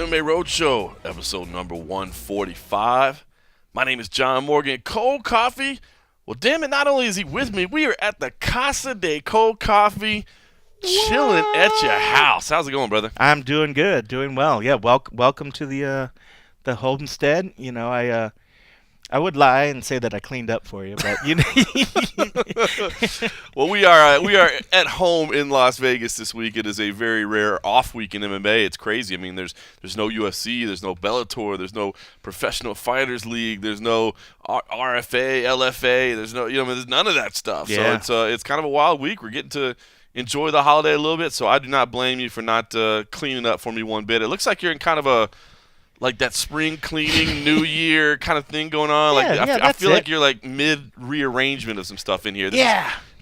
MMA Roadshow, episode number 145. My name is John Morgan. Cold coffee? Well, damn it, not only is he with me, we are at the Casa de Cold Coffee, chilling at your house. How's it going, brother? I'm doing good, doing well. Yeah, welcome to the homestead. You know, I would lie and say that I cleaned up for you, but you know. Well, we are at home in Las Vegas this week. It is a very rare off week in MMA. It's crazy. I mean, there's no UFC, there's no Bellator, there's no Professional Fighters League, there's no RFA, LFA, there's no there's none of that stuff. Yeah. So it's kind of a wild week. We're getting to enjoy the holiday a little bit. So I do not blame you for not cleaning up for me one bit. It looks like you're in kind of a like that spring cleaning, New Year kind of thing going on. I feel like you're like mid rearrangement of some stuff in here.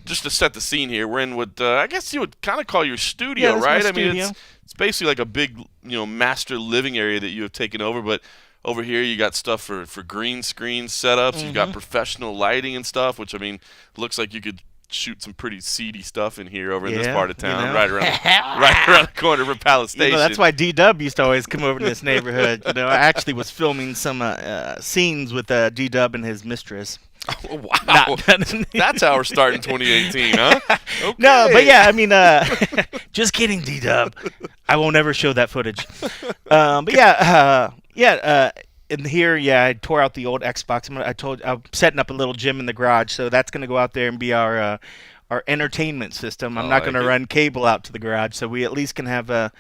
Just to set the scene here, we're in what I guess you would kind of call your studio, Yeah, right? my I mean, studio. it's basically like a big, master living area that you have taken over. But over here, you got stuff for green screen setups. You got professional lighting and stuff, which I mean, looks like you could shoot some pretty seedy stuff in here over in this part of town, right around the corner from Palace Station. That's why D-Dub used to always come over to this neighborhood. I actually was filming some scenes with D-Dub and his mistress. Oh, wow. That's how we're starting 2018, huh? Okay. No, but yeah, I mean, just kidding, D-Dub. I won't ever show that footage. But in here, I tore out the old Xbox. I'm setting up a little gym in the garage, so that's going to go out there and be our entertainment system. I'm not going to run cable out to the garage, so we at least can have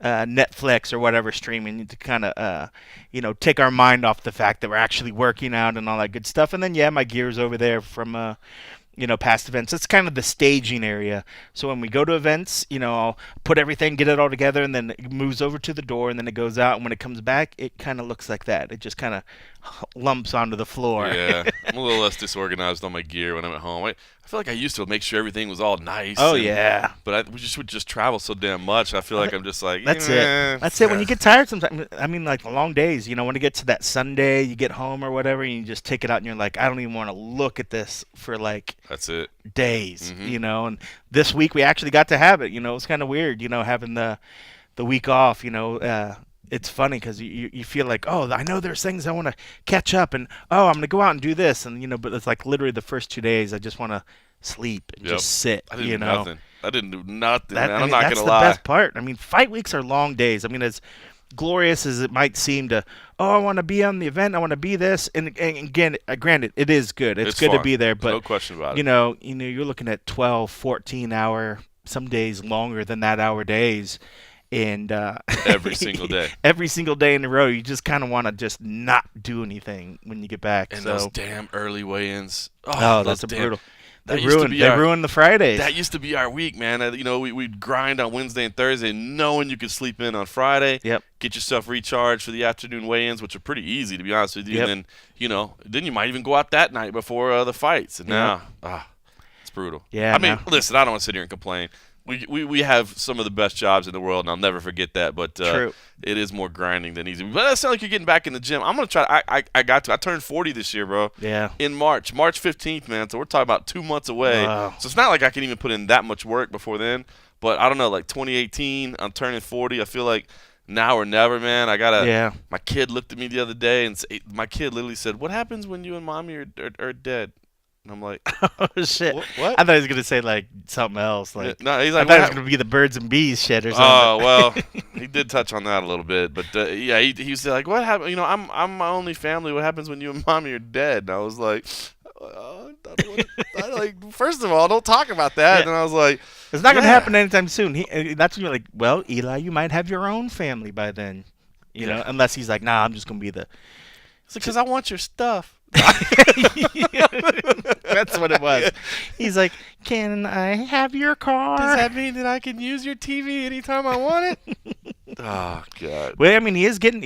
Netflix or whatever streaming to kind of take our mind off the fact that we're actually working out and all that good stuff. And then my gear's over there from past events. It's kind of the staging area. So when we go to events, I'll put everything, get it all together, and then it moves over to the door, and then it goes out. And when it comes back, it kind of looks like that. It just kind of lumps onto the floor. Yeah, I'm a little less disorganized on my gear when I'm at home. I feel like I used to make sure everything was all nice. Oh, yeah. But we would just travel so damn much. I feel like I'm just like, That's it. That's it. When you get tired sometimes, I mean, like long days, when it gets to that Sunday, you get home or whatever, and you just take it out and you're like, I don't even want to look at this for like that's it. Days, and this week we actually got to have it. It was kind of weird, having the week off, it's funny because you feel like, oh, I know there's things I want to catch up, and I'm going to go out and do this, and but it's like literally the first 2 days I just want to sleep and just sit. I didn't do nothing. I didn't do nothing, man. I'm not that's going to lie. That's the best part. I mean, fight weeks are long days. I mean, as glorious as it might seem to, I want to be on the event, I want to be this, and again, granted, it is good. It's good fun. to be there, but no question about it. You're looking at 12, 14 hour, some days longer than that hour days. And every single day. Every single day in a row, you just kind of want to just not do anything when you get back. And those damn early weigh-ins. That's brutal. They ruined the Fridays. That used to be our week, man. We'd grind on Wednesday and Thursday, knowing you could sleep in on Friday. Yep. Get yourself recharged for the afternoon weigh-ins, which are pretty easy, to be honest with you. Yep. And then, you might even go out that night before the fights. And now, it's brutal. Yeah. I mean, listen, I don't want to sit here and complain. We have some of the best jobs in the world, and I'll never forget that. But True. It is more grinding than easy. But that sounds like you're getting back in the gym. I'm gonna try. I turned 40 this year, bro. Yeah. In March 15th, man. So we're talking about 2 months away. Wow. So it's not like I can even put in that much work before then. But I don't know, like 2018, I'm turning 40. I feel like now or never, man. I gotta. Yeah. My kid looked at me the other day, and my kid literally said, "What happens when you and mommy are dead?" And I'm like, oh, shit. What? I thought he was going to say, like, something else. Like, no, he's like, I thought it was going to be the birds and bees shit or something. Oh, well, he did touch on that a little bit. But, he was like, what happened? I'm my only family. What happens when you and mommy are dead? And I was like, first of all, don't talk about that. Yeah. And I was like, it's not going to happen anytime soon. That's when you're like, well, Eli, you might have your own family by then. Unless he's like, nah, I'm just going to be the. It's like, because I want your stuff. That's what it was. He's like, can I have your car? Does that mean that I can use your TV anytime I want it? Oh, God. Well, I mean, he is getting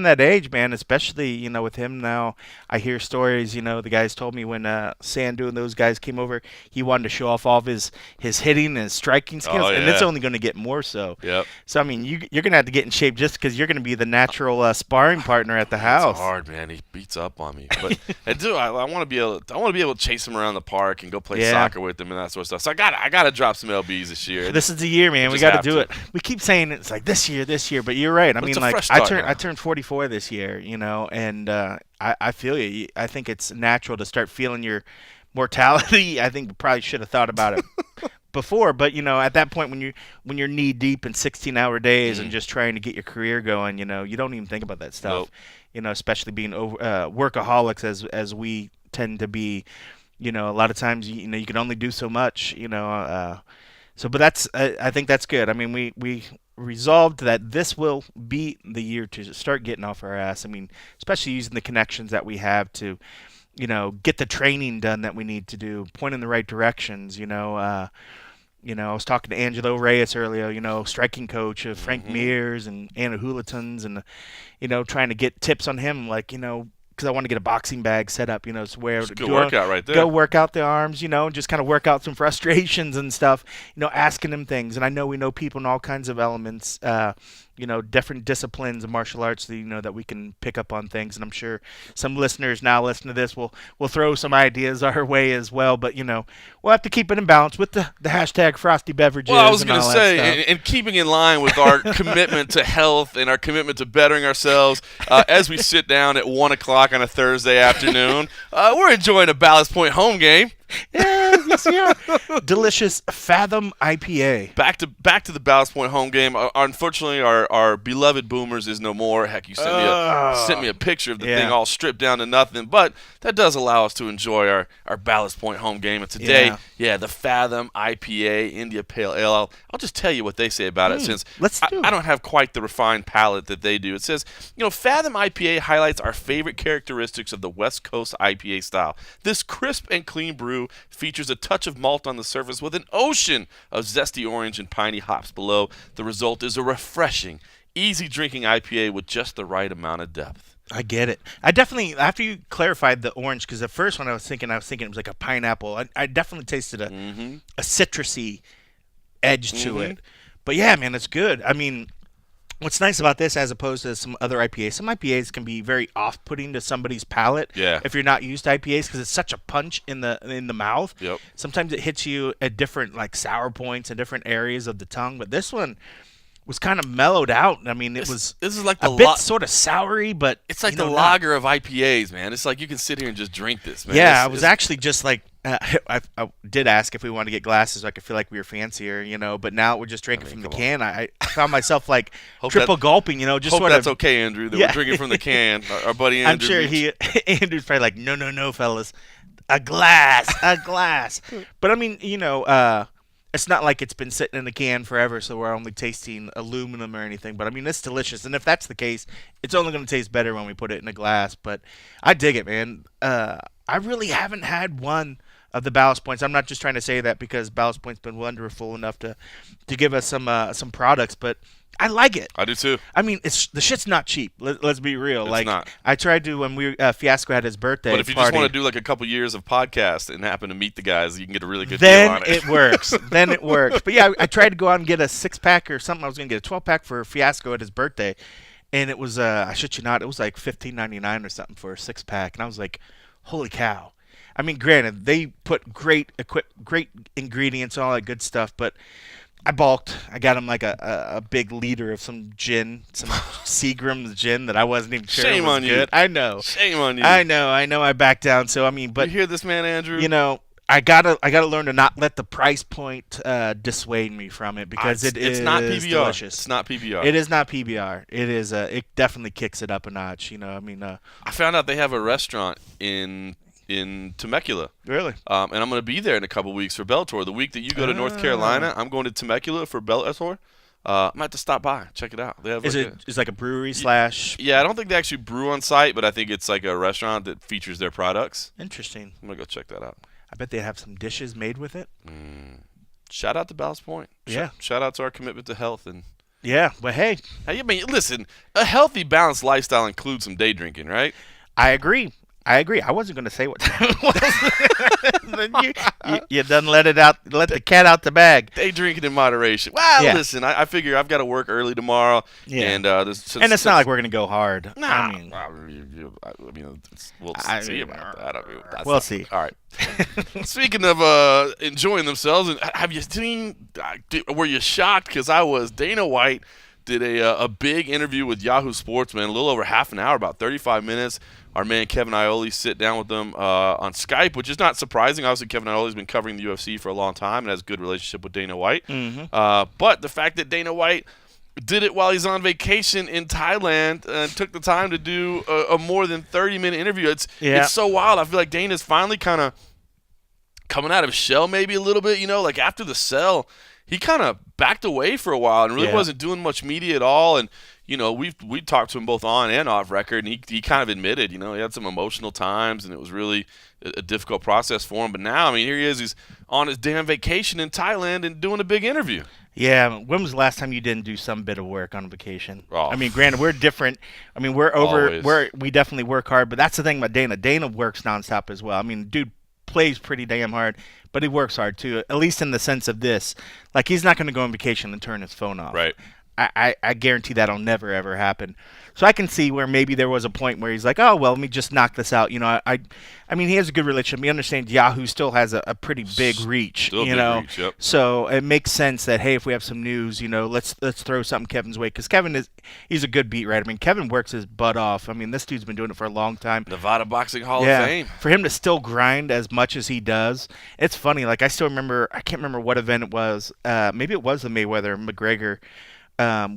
that age, man, especially, with him now. I hear stories, the guys told me when Sandu and those guys came over, he wanted to show off all of his hitting and his striking skills, and it's only going to get more so. Yep. So, I mean, you're going to have to get in shape just because you're going to be the natural sparring partner at the house. It's hard, man. He beats up on me. But I want to be able to chase him around the park and go play soccer with him and that sort of stuff. So I got to drop some LBs this year. This is the year, man. We got to do it. We keep saying it's like this year. this year, but you're right. I But mean, it's a like fresh I start now. turned 44 this year, and I feel you. I think it's natural to start feeling your mortality. I think we probably should have thought about it before, but at that point when you're knee deep in 16-hour days and just trying to get your career going, you don't even think about that stuff. Nope. Especially being workaholics as we tend to be. A lot of times you can only do so much. But that's I think that's good. I mean, we resolved that this will be the year to start getting off our ass. I mean, especially using the connections that we have to, get the training done that we need to do, point in the right directions. I was talking to Angelo Reyes earlier, striking coach of Frank Mears and Anna Hulatons, and trying to get tips on him, like because I want to get a boxing bag set up, so where It's a good workout right there. Go work out the arms, just kind of work out some frustrations and stuff, asking him things. And I know we know people in all kinds of elements, different disciplines of martial arts, that we can pick up on things. And I'm sure some listeners now listening to this will throw some ideas our way as well. But, we'll have to keep it in balance with the hashtag frosty beverages. Well, I was going to say, and keeping in line with our commitment to health and our commitment to bettering ourselves, as we sit down at 1 o'clock on a Thursday afternoon, we're enjoying a Ballast Point home game. Yeah, yes, we are. Delicious Fathom IPA. Back to the Ballast Point home game. Unfortunately, our beloved Boomers is no more. Heck, you sent me a picture of the thing all stripped down to nothing. But that does allow us to enjoy our Ballast Point home game. And today, the Fathom IPA India Pale Ale. I'll just tell you what they say about it, since I don't have quite the refined palate that they do. It says, Fathom IPA highlights our favorite characteristics of the West Coast IPA style. This crisp and clean brew features a touch of malt on the surface with an ocean of zesty orange and piney hops below. The result is a refreshing, easy drinking IPA with just the right amount of depth. I get it. I definitely, after you clarified the orange, because the first one I was thinking it was like a pineapple. I definitely tasted a citrusy edge to it. But yeah, man, it's good. I mean, what's nice about this, as opposed to some other IPAs, some IPAs can be very off-putting to somebody's palate if you're not used to IPAs, because it's such a punch in the mouth. Yep. Sometimes it hits you at different sour points and different areas of the tongue, but this one was kind of mellowed out. I mean, this is like a bit sort of soury, but it's like the lager of IPAs, man. It's like you can sit here and just drink this, man. Yeah, I was actually just like, I did ask if we wanted to get glasses so I could feel like we were fancier, but now we're just drinking from the can. I found myself like triple gulping, just hope sort that's of. Okay, Andrew, that we're drinking from the can. Our buddy Andrew. I'm sure Andrew's probably like, no, fellas, a glass. But I mean, it's not like it's been sitting in the can forever, so we're only tasting aluminum or anything. But I mean, it's delicious, and if that's the case, it's only going to taste better when we put it in a glass. But I dig it, man. I really haven't had one of the Ballast Points. I'm not just trying to say that because Ballast Point's been wonderful enough to give us some products, but I like it. I do too. I mean, the shit's not cheap. Let's be real. It's not. I tried to when Fiasco had his birthday. But if you party, just want to do like a couple years of podcast and happen to meet the guys, you can get a really good then deal on it. It works. Then it works. But yeah, I tried to go out and get a 6-pack or something. I was gonna get a 12-pack for Fiasco at his birthday, and it was I shit you not, it was like $15.99 or something for a 6-pack, and I was like, holy cow. I mean, granted, they put great ingredients and all that good stuff, but I balked. I got him like a big liter of some gin, some Seagram's gin that I wasn't even sure Shame was on good. you. I know. Shame on you. I know. I backed down. So I mean, but you hear this, man, Andrew? I gotta learn to not let the price point dissuade me from it, because it's not PBR. Delicious. It's not PBR. It is not PBR. It is. It definitely kicks it up a notch. I mean. I found out they have a restaurant in Temecula. Really? And I'm going to be there in a couple weeks for Bellator. The week that you go to North Carolina, I'm going to Temecula for Bellator. I might have to stop by, check it out. They have it's like a brewery slash. Yeah, I don't think they actually brew on site, but I think it's like a restaurant that features their products. Interesting. I'm gonna go check that out. I bet they have some dishes made with it. Shout out to Ballast Point. Yeah. Shout out to our commitment to health and. Yeah, but hey, I mean, listen, a healthy, balanced lifestyle includes some day drinking, right? I agree. I wasn't going to say what time it was. Then you done let the cat out the bag. Day drinking in moderation. Well, listen, I figure I've got to work early tomorrow. Yeah. And, it's not like we're going to go hard. Nah. I mean, we'll see about that. I mean, we'll see. All right. Speaking of enjoying themselves, have you seen, were you shocked? Because I was. Dana White did a big interview with Yahoo Sports, man, a little over half an hour, about 35 minutes. Our man Kevin Iole sit down with them on Skype, which is not surprising. Obviously, Kevin Iole's been covering the UFC for a long time and has a good relationship with Dana White. But the fact that Dana White did it while he's on vacation in Thailand and took the time to do a more than 30-minute interview, it's so wild. I feel like Dana's finally kind of coming out of his shell maybe a little bit. Like after the sell, he kind of backed away for a while and really wasn't doing much media at all. And we talked to him both on and off record, and he kind of admitted, he had some emotional times, and it was really a difficult process for him. But now, here he is. He's on his damn vacation in Thailand and doing a big interview. Yeah. When was the last time you didn't do some bit of work on vacation? Oh. Granted, we're different. We definitely work hard, but that's the thing about Dana. Dana works nonstop as well. Dude plays pretty damn hard, but he works hard too, at least in the sense of this. Like, he's not going to go on vacation and turn his phone off. Right. I guarantee that'll never, ever happen. So I can see where maybe there was a point where he's like, oh, well, let me just knock this out. He has a good relationship. He understands Yahoo still has a pretty big reach, Still big reach, yep. So it makes sense that, hey, if we have some news, let's throw something Kevin's way. Because he's a good beat writer. Kevin works his butt off. This dude's been doing it for a long time. Nevada Boxing Hall of Fame. For him to still grind as much as he does, it's funny. Like, I still remember, I can't remember what event it was. Maybe it was the Mayweather-McGregor,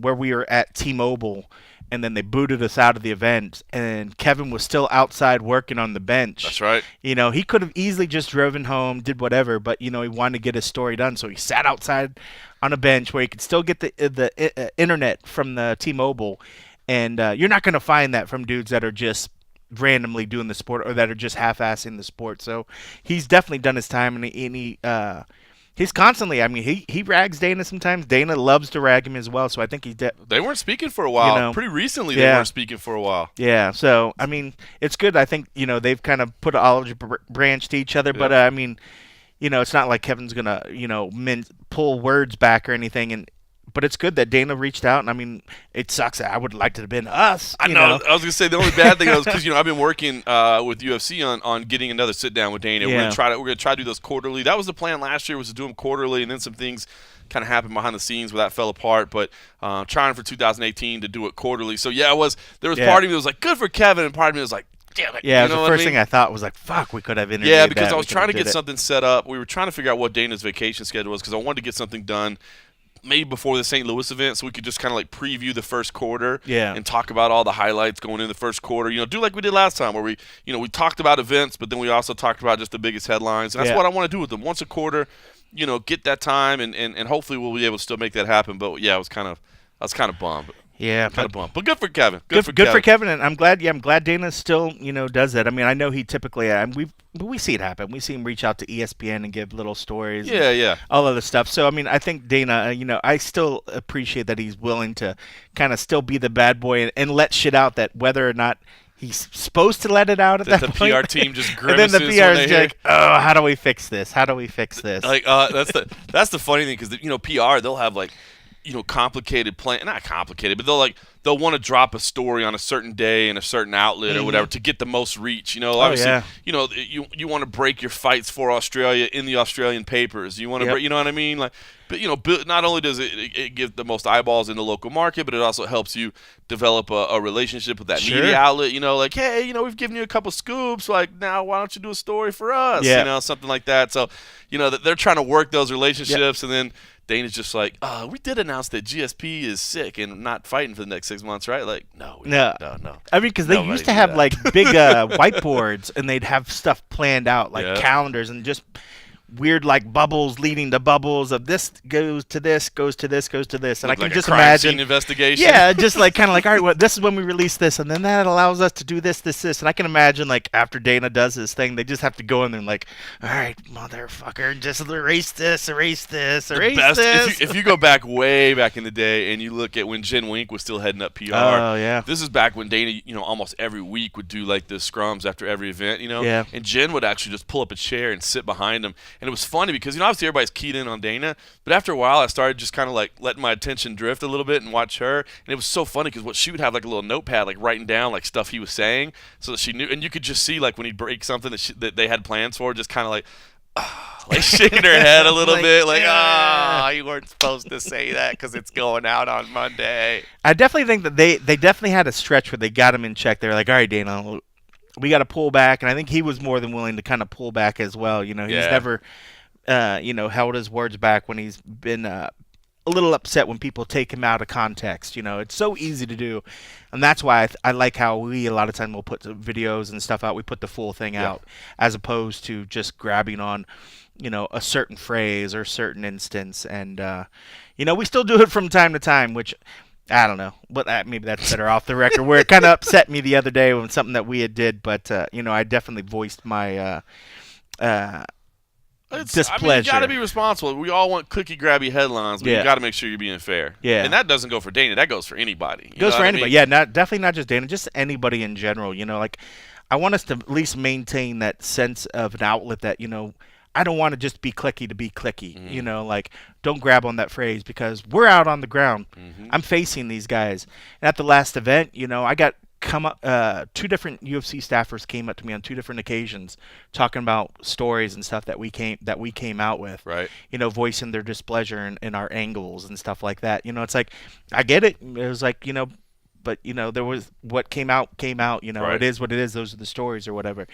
where we were at T-Mobile, and then they booted us out of the event, and Kevin was still outside working on the bench. That's right. He could have easily just driven home, did whatever, but, he wanted to get his story done, so he sat outside on a bench where he could still get the internet from the T-Mobile, and you're not going to find that from dudes that are just randomly doing the sport or that are just half-assing the sport. So he's definitely done his time, and he's constantly, he rags Dana sometimes. Dana loves to rag him as well, so I think they weren't speaking for a while. Pretty recently they weren't speaking for a while. Yeah, so, it's good. I think, they've kind of put an olive branch to each other, but, it's not like Kevin's going to, pull words back or anything, but it's good that Dana reached out, and it sucks. I would like to have been us. I know. I was going to say the only bad thing was because I've been working with UFC on getting another sit down with Dana. Yeah. We're going to try to do those quarterly. That was the plan last year, was to do them quarterly, and then some things kind of happened behind the scenes where that fell apart. But trying for 2018 to do it quarterly. So there was part of me that was like, good for Kevin, and part of me was like, damn it. Yeah, the first thing I thought was like, fuck, we could have interviewed. Yeah, because I was trying to get something set up. We were trying to figure out what Dana's vacation schedule was because I wanted to get something done maybe before the St. Louis event, so we could just kind of like preview the first quarter and talk about all the highlights going in the first quarter. Do like we did last time, where we talked about events, but then we also talked about just the biggest headlines. And that's what I want to do with them once a quarter. Get that time, and hopefully we'll be able to still make that happen. But yeah, I was kind of bummed. Yeah, but good for Kevin. Good for Kevin, and I'm glad Dana still does that. I know he typically we see it happen. We see him reach out to ESPN and give little stories. Yeah, all other stuff. So I think Dana, I still appreciate that he's willing to kind of still be the bad boy and let shit out, that whether or not he's supposed to let it out at that point. The PR team just grimaces. And then the PR is like, oh, how do we fix this? How do we fix this? Like that's the funny thing, because PR, they'll have like complicated plan, not complicated, but they'll want to drop a story on a certain day in a certain outlet or whatever to get the most reach. Obviously, you want to break your fights for Australia in the Australian papers. You want to, you know what I mean? Like, but not only does it give the most eyeballs in the local market, but it also helps you develop a relationship with that media outlet. Like, hey, we've given you a couple scoops. Like, now why don't you do a story for us? Something like that. So, they're trying to work those relationships, and then Dana's just like, we did announce that GSP is sick and not fighting for the next 6 months, right? Like, no. Because they used to have like big whiteboards, and they'd have stuff planned out, like calendars, and just weird like bubbles leading to bubbles of this goes to this, goes to this, goes to this, and I can like just a crime imagine scene investigation. Yeah, just like kind of like, all right, well, this is when we release this, and then that allows us to do this, and I can imagine like after Dana does his thing, they just have to go in there and like, all right, motherfucker, just erase this. If you go back way back in the day and you look at when Jen Wink was still heading up PR. Oh yeah. This is back when Dana, almost every week would do like the scrums after every event, Yeah. And Jen would actually just pull up a chair and sit behind him. And it was funny because, obviously everybody's keyed in on Dana, but after a while I started just kind of like letting my attention drift a little bit and watch her. And it was so funny because she would have like a little notepad, like writing down like stuff he was saying so that she knew. And you could just see like when he'd break something that they had plans for, just kind of like, like shaking their head a little Like, bit, like, You weren't supposed to say that because it's going out on Monday. I definitely think that they definitely had a stretch where they got him in check. They were like, all right, Dana, we got to pull back. And I think he was more than willing to kind of pull back as well. He's never, held his words back when he's been a little upset when people take him out of context. It's so easy to do. And that's why I like how we a lot of time will put the videos and stuff out. We put the full thing out as opposed to just grabbing on, a certain phrase or certain instance. And, we still do it from time to time, which I don't know, but maybe that's better off the record, where it kind of upset me the other day when something that we had did. But, I definitely voiced my displeasure. I mean, you got to be responsible. We all want clicky grabby headlines, but you got to make sure you're being fair. Yeah. And that doesn't go for Dana. That goes for anybody. It goes for anybody. I mean? Yeah, definitely not just Dana, just anybody in general. I want us to at least maintain that sense of an outlet that, I don't want to just be clicky to be clicky. Mm-hmm. Don't grab on that phrase, because we're out on the ground. Mm-hmm. I'm facing these guys. And at the last event, I got two different UFC staffers came up to me on two different occasions talking about stories and stuff that we came out with. Right. Voicing their displeasure in our angles and stuff like that. It's like, I get it. It was like, but there was what came out. Right. It is what it is. Those are the stories or whatever.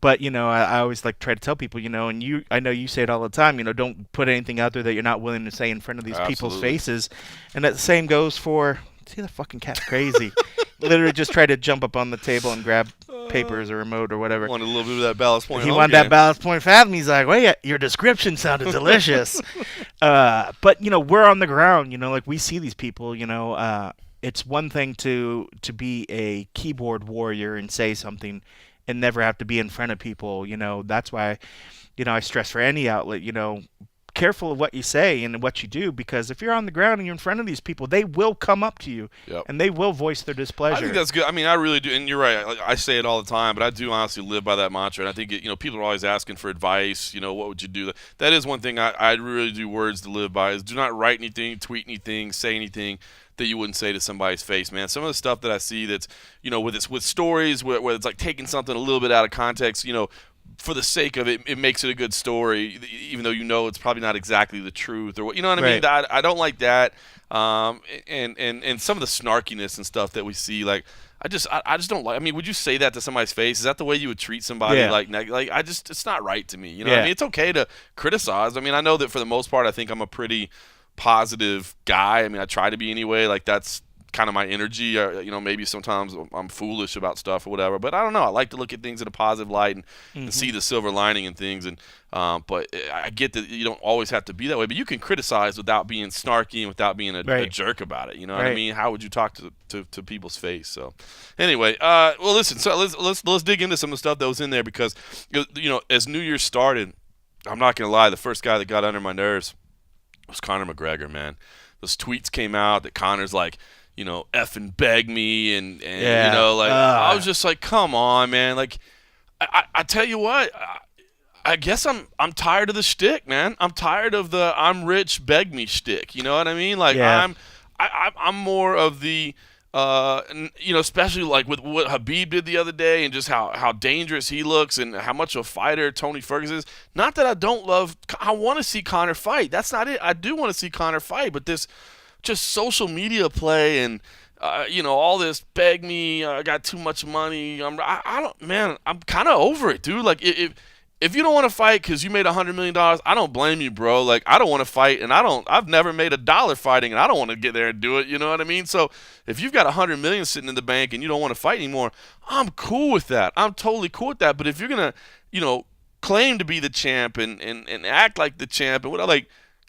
But I always try to tell people, and I know you say it all the time, don't put anything out there that you're not willing to say in front of these people's faces. And that the same goes for, see the fucking cat crazy. Literally just try to jump up on the table and grab papers or remote or whatever. Wanted a little bit of that Ballast Point. He wanted that Ballast Point Fathom. He's like, wait, your description sounded delicious. But we're on the ground. Like, we see these people. It's one thing to be a keyboard warrior and say something and never have to be in front of people. That's why, I stress for any outlet, careful of what you say and what you do, because if you're on the ground and you're in front of these people, they will come up to you and they will voice their displeasure. I think that's good. I mean, I really do, and you're right. I say it all the time, but I do honestly live by that mantra. And I think people are always asking for advice. What would you do? That is one thing I really do words to live by: is do not write anything, tweet anything, say anything that you wouldn't say to somebody's face, man. Some of the stuff that I see that's with stories where it's like taking something a little bit out of context, for the sake of it, it makes it a good story, even though it's probably not exactly the truth, or what, what I mean. I don't like that, and some of the snarkiness and stuff that we see. Like, I just don't like. I mean, would you say that to somebody's face? Is that the way you would treat somebody? Yeah. Like it's not right to me. What I mean? It's okay to criticize. I mean, I know that for the most part, I think I'm a pretty positive guy. I mean, I try to be anyway. Like, that's kind of my energy. Maybe sometimes I'm foolish about stuff or whatever, but I don't know. I like to look at things in a positive light and see the silver lining in things. And but I get that you don't always have to be that way, but you can criticize without being snarky and without being a jerk about it. You know what I mean? How would you talk to people's face? So anyway, well, listen. So let's dig into some of the stuff that was in there, because as New Year's started, I'm not gonna lie, the first guy that got under my nerves was Conor McGregor, man. Those tweets came out that Conor's like, effing beg me, and I was just like, come on, man. Like, I tell you what, I guess I'm tired of the shtick, man. I'm tired of the I'm rich, beg me shtick. You know what I mean? Like, I'm more of the especially like with what Habib did the other day, and just how dangerous he looks and how much of a fighter Tony Ferguson is. Not that I don't love. I want to see Conor fight. That's not it. I do want to see Conor fight, but this just social media play and all this beg me. I got too much money. I don't, man. I'm kind of over it, dude. Like, if you don't want to fight because you made $100 million, I don't blame you, bro. Like, I don't want to fight, and I've never made $1 fighting, and I don't want to get there and do it. You know what I mean? So if you've got $100 million sitting in the bank and you don't want to fight anymore, I'm cool with that. I'm totally cool with that. But if you're gonna, claim to be the champ and act like the champ and what, like,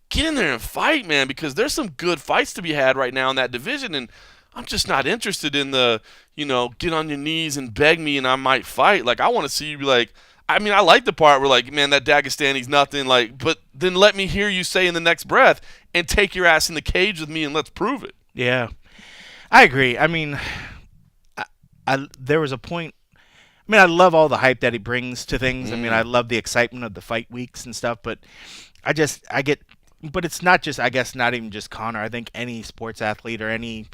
get in there and fight, man, because there's some good fights to be had right now in that division, and I'm just not interested in the, get on your knees and beg me and I might fight. Like, I want to see you, like, I mean, I like the part where, like, man, that Dagestani's nothing, like, but then let me hear you say in the next breath, and take your ass in the cage with me and let's prove it. Yeah, I agree. I mean, there was a point. I mean, I love all the hype that he brings to things. I mean, I love the excitement of the fight weeks and stuff, but but it's not just, I guess, not even just Conor. I think any sports athlete or any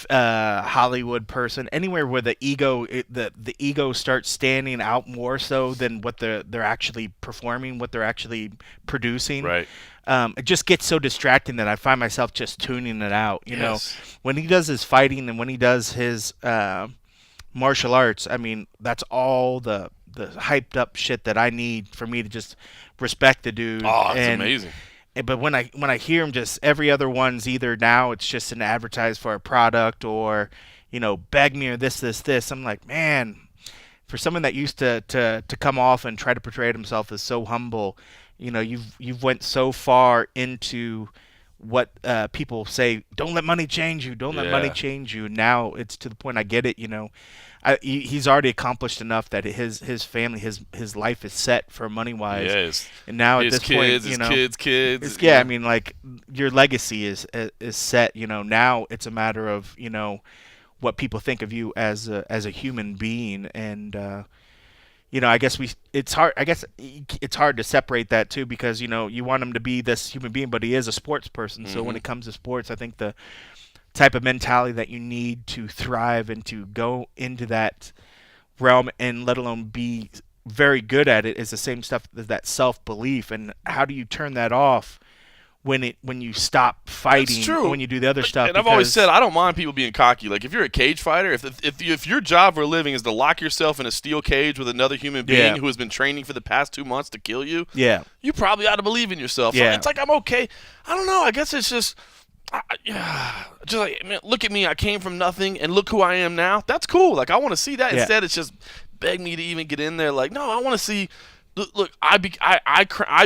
Hollywood person, anywhere where the ego starts standing out more so than what they're actually performing, what they're actually producing. Right. It just gets so distracting that I find myself just tuning it out. You know, Yes. when he does his fighting and when he does his martial arts, I mean, that's all the hyped up shit that I need for me to just respect the dude. Oh, it's and amazing. but when I hear him, just every other one's either now it's just an advertise for a product or, you know, beg me or this. I'm like, man, for someone that used to come off and try to portray himself as so humble, you know, you've went so far into what people say. Don't let money change you. Don't let money Yeah. change you. Now it's to the point I get it. You know, he's already accomplished enough that his family, his life is set for money wise. Yes. And now His at this kids, point, his you know, kids. yeah, I mean, like your legacy is set. You know, now it's a matter of, you know, what people think of you as a human being, and you know, I guess it's hard. I guess it's hard to separate that too, because you know you want him to be this human being, but he is a sports person. So when it comes to sports, I think the type of mentality that you need to thrive and to go into that realm, and let alone be very good at it, is the same stuff, that self belief. And how do you turn that off when you stop fighting, That's true. when you do the other stuff? And I've always Because- said I don't mind people being cocky. Like if you're a cage fighter, if your job for a living is to lock yourself in a steel cage with another human being Yeah. who has been training for the past 2 months to kill you, yeah, you probably ought to believe in yourself. Yeah. It's like I'm okay. I don't know. I guess it's just. Just like, man, look at me. I came from nothing, and look who I am now. That's cool. Like I want to see that. Yeah. Instead, it's just beg me to even get in there. Like no, I want to see. Look, I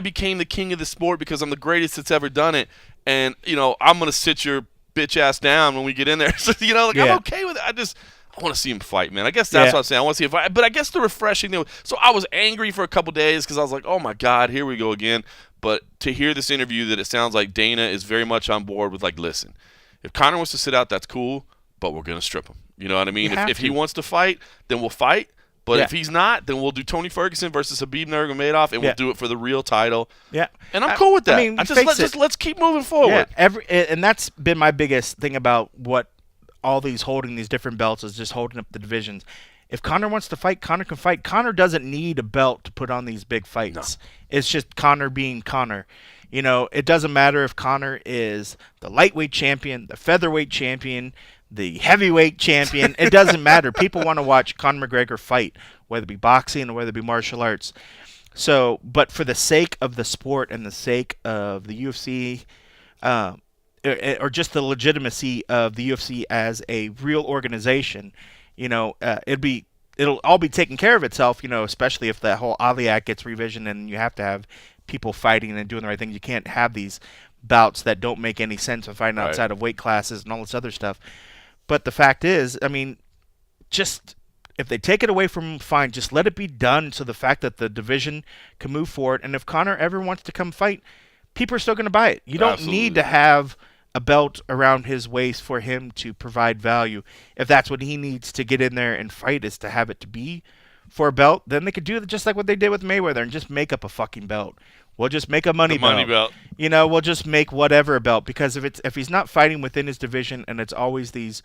became the king of the sport because I'm the greatest that's ever done it, and you know I'm gonna sit your bitch ass down when we get in there. So, you know, like Yeah. I'm okay with it. I want to see him fight, man. I guess that's Yeah. what I'm saying. I want to see him fight. But I guess the refreshing thing. So I was angry for a couple days because I was like, oh my god, here we go again. But to hear this interview, that it sounds like Dana is very much on board with, like, listen, if Conor wants to sit out, that's cool, but we're going to strip him. You know what I mean? You have If he to. wants to fight, then we'll fight. But Yeah. if he's not, then we'll do Tony Ferguson versus Khabib Nurmagomedov, and Yeah. we'll do it for the real title. yeah. And I'm cool with that. I mean, Let's keep moving forward. Yeah, and that's been my biggest thing about what all these holding these different belts is, just holding up the divisions. If Conor wants to fight, Conor can fight. Conor doesn't need a belt to put on these big fights. It's just Conor being Conor. You know, it doesn't matter if Conor is the lightweight champion, the featherweight champion, the heavyweight champion. It doesn't matter. People want to watch Conor McGregor fight, whether it be boxing or whether it be martial arts. So, but for the sake of the sport and the sake of the UFC, or just the legitimacy of the UFC as a real organization, you know, it'll all be taken care of itself, you know, especially if that whole Ali Act gets revisioned and you have to have people fighting and doing the right thing. You can't have these bouts that don't make any sense of fighting Right. outside of weight classes and all this other stuff. But the fact is, I mean, just if they take it away from him, fine. Just let it be done so the fact that the division can move forward. And if Conor ever wants to come fight, people are still going to buy it. You don't Absolutely. need to have a belt around his waist for him to provide value. If that's what he needs to get in there and fight, is to have it to be for a belt, then they could do it just like what they did with Mayweather and just make up a fucking belt. We'll just make a money belt. You know, we'll just make whatever a belt, because if he's not fighting within his division and it's always these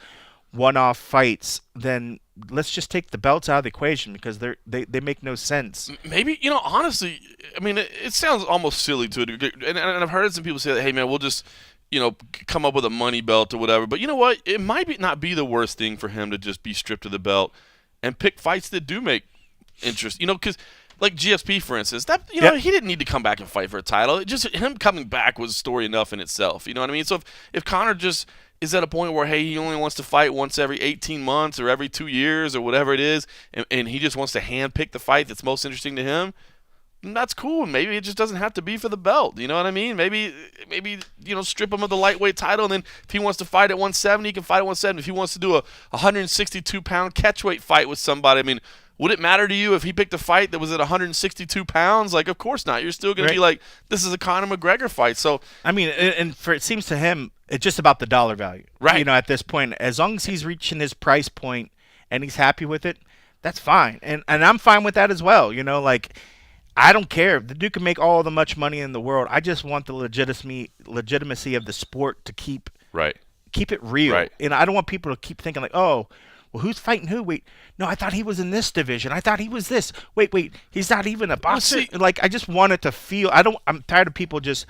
one-off fights, then let's just take the belts out of the equation, because they make no sense. Maybe, you know, honestly, I mean, it sounds almost silly to a degree. And I've heard some people say that, hey, man, we'll just, you know, come up with a money belt or whatever. But you know what? It might not be the worst thing for him to just be stripped of the belt and pick fights that do make interest. You know, because like GSP, for instance, that, you know, Yep. he didn't need to come back and fight for a title. It just him coming back was story enough in itself. You know what I mean? So if Conor just is at a point where, hey, he only wants to fight once every 18 months or every 2 years or whatever it is, and he just wants to handpick the fight that's most interesting to him, then that's cool. Maybe it just doesn't have to be for the belt. You know what I mean? Maybe you know, strip him of the lightweight title, and then if he wants to fight at 170, he can fight at 170. If he wants to do a 162-pound catchweight fight with somebody, I mean, would it matter to you if he picked a fight that was at 162 pounds? Like, of course not. You're still going to be like, this is a Conor McGregor fight. So, I mean, and for it seems to him, it's just about the dollar value. Right. You know, at this point, as long as he's reaching his price point and he's happy with it, that's fine. And I'm fine with that as well. You know, like, I don't care. The dude can make all the much money in the world. I just want the legitimacy of the sport to keep right. keep it real. Right. And I don't want people to keep thinking like, oh, well, who's fighting who? Wait, no, I thought he was in this division. I thought he was this. Wait, he's not even a boxer. see- Like, I just want it to feel. I'm tired of people just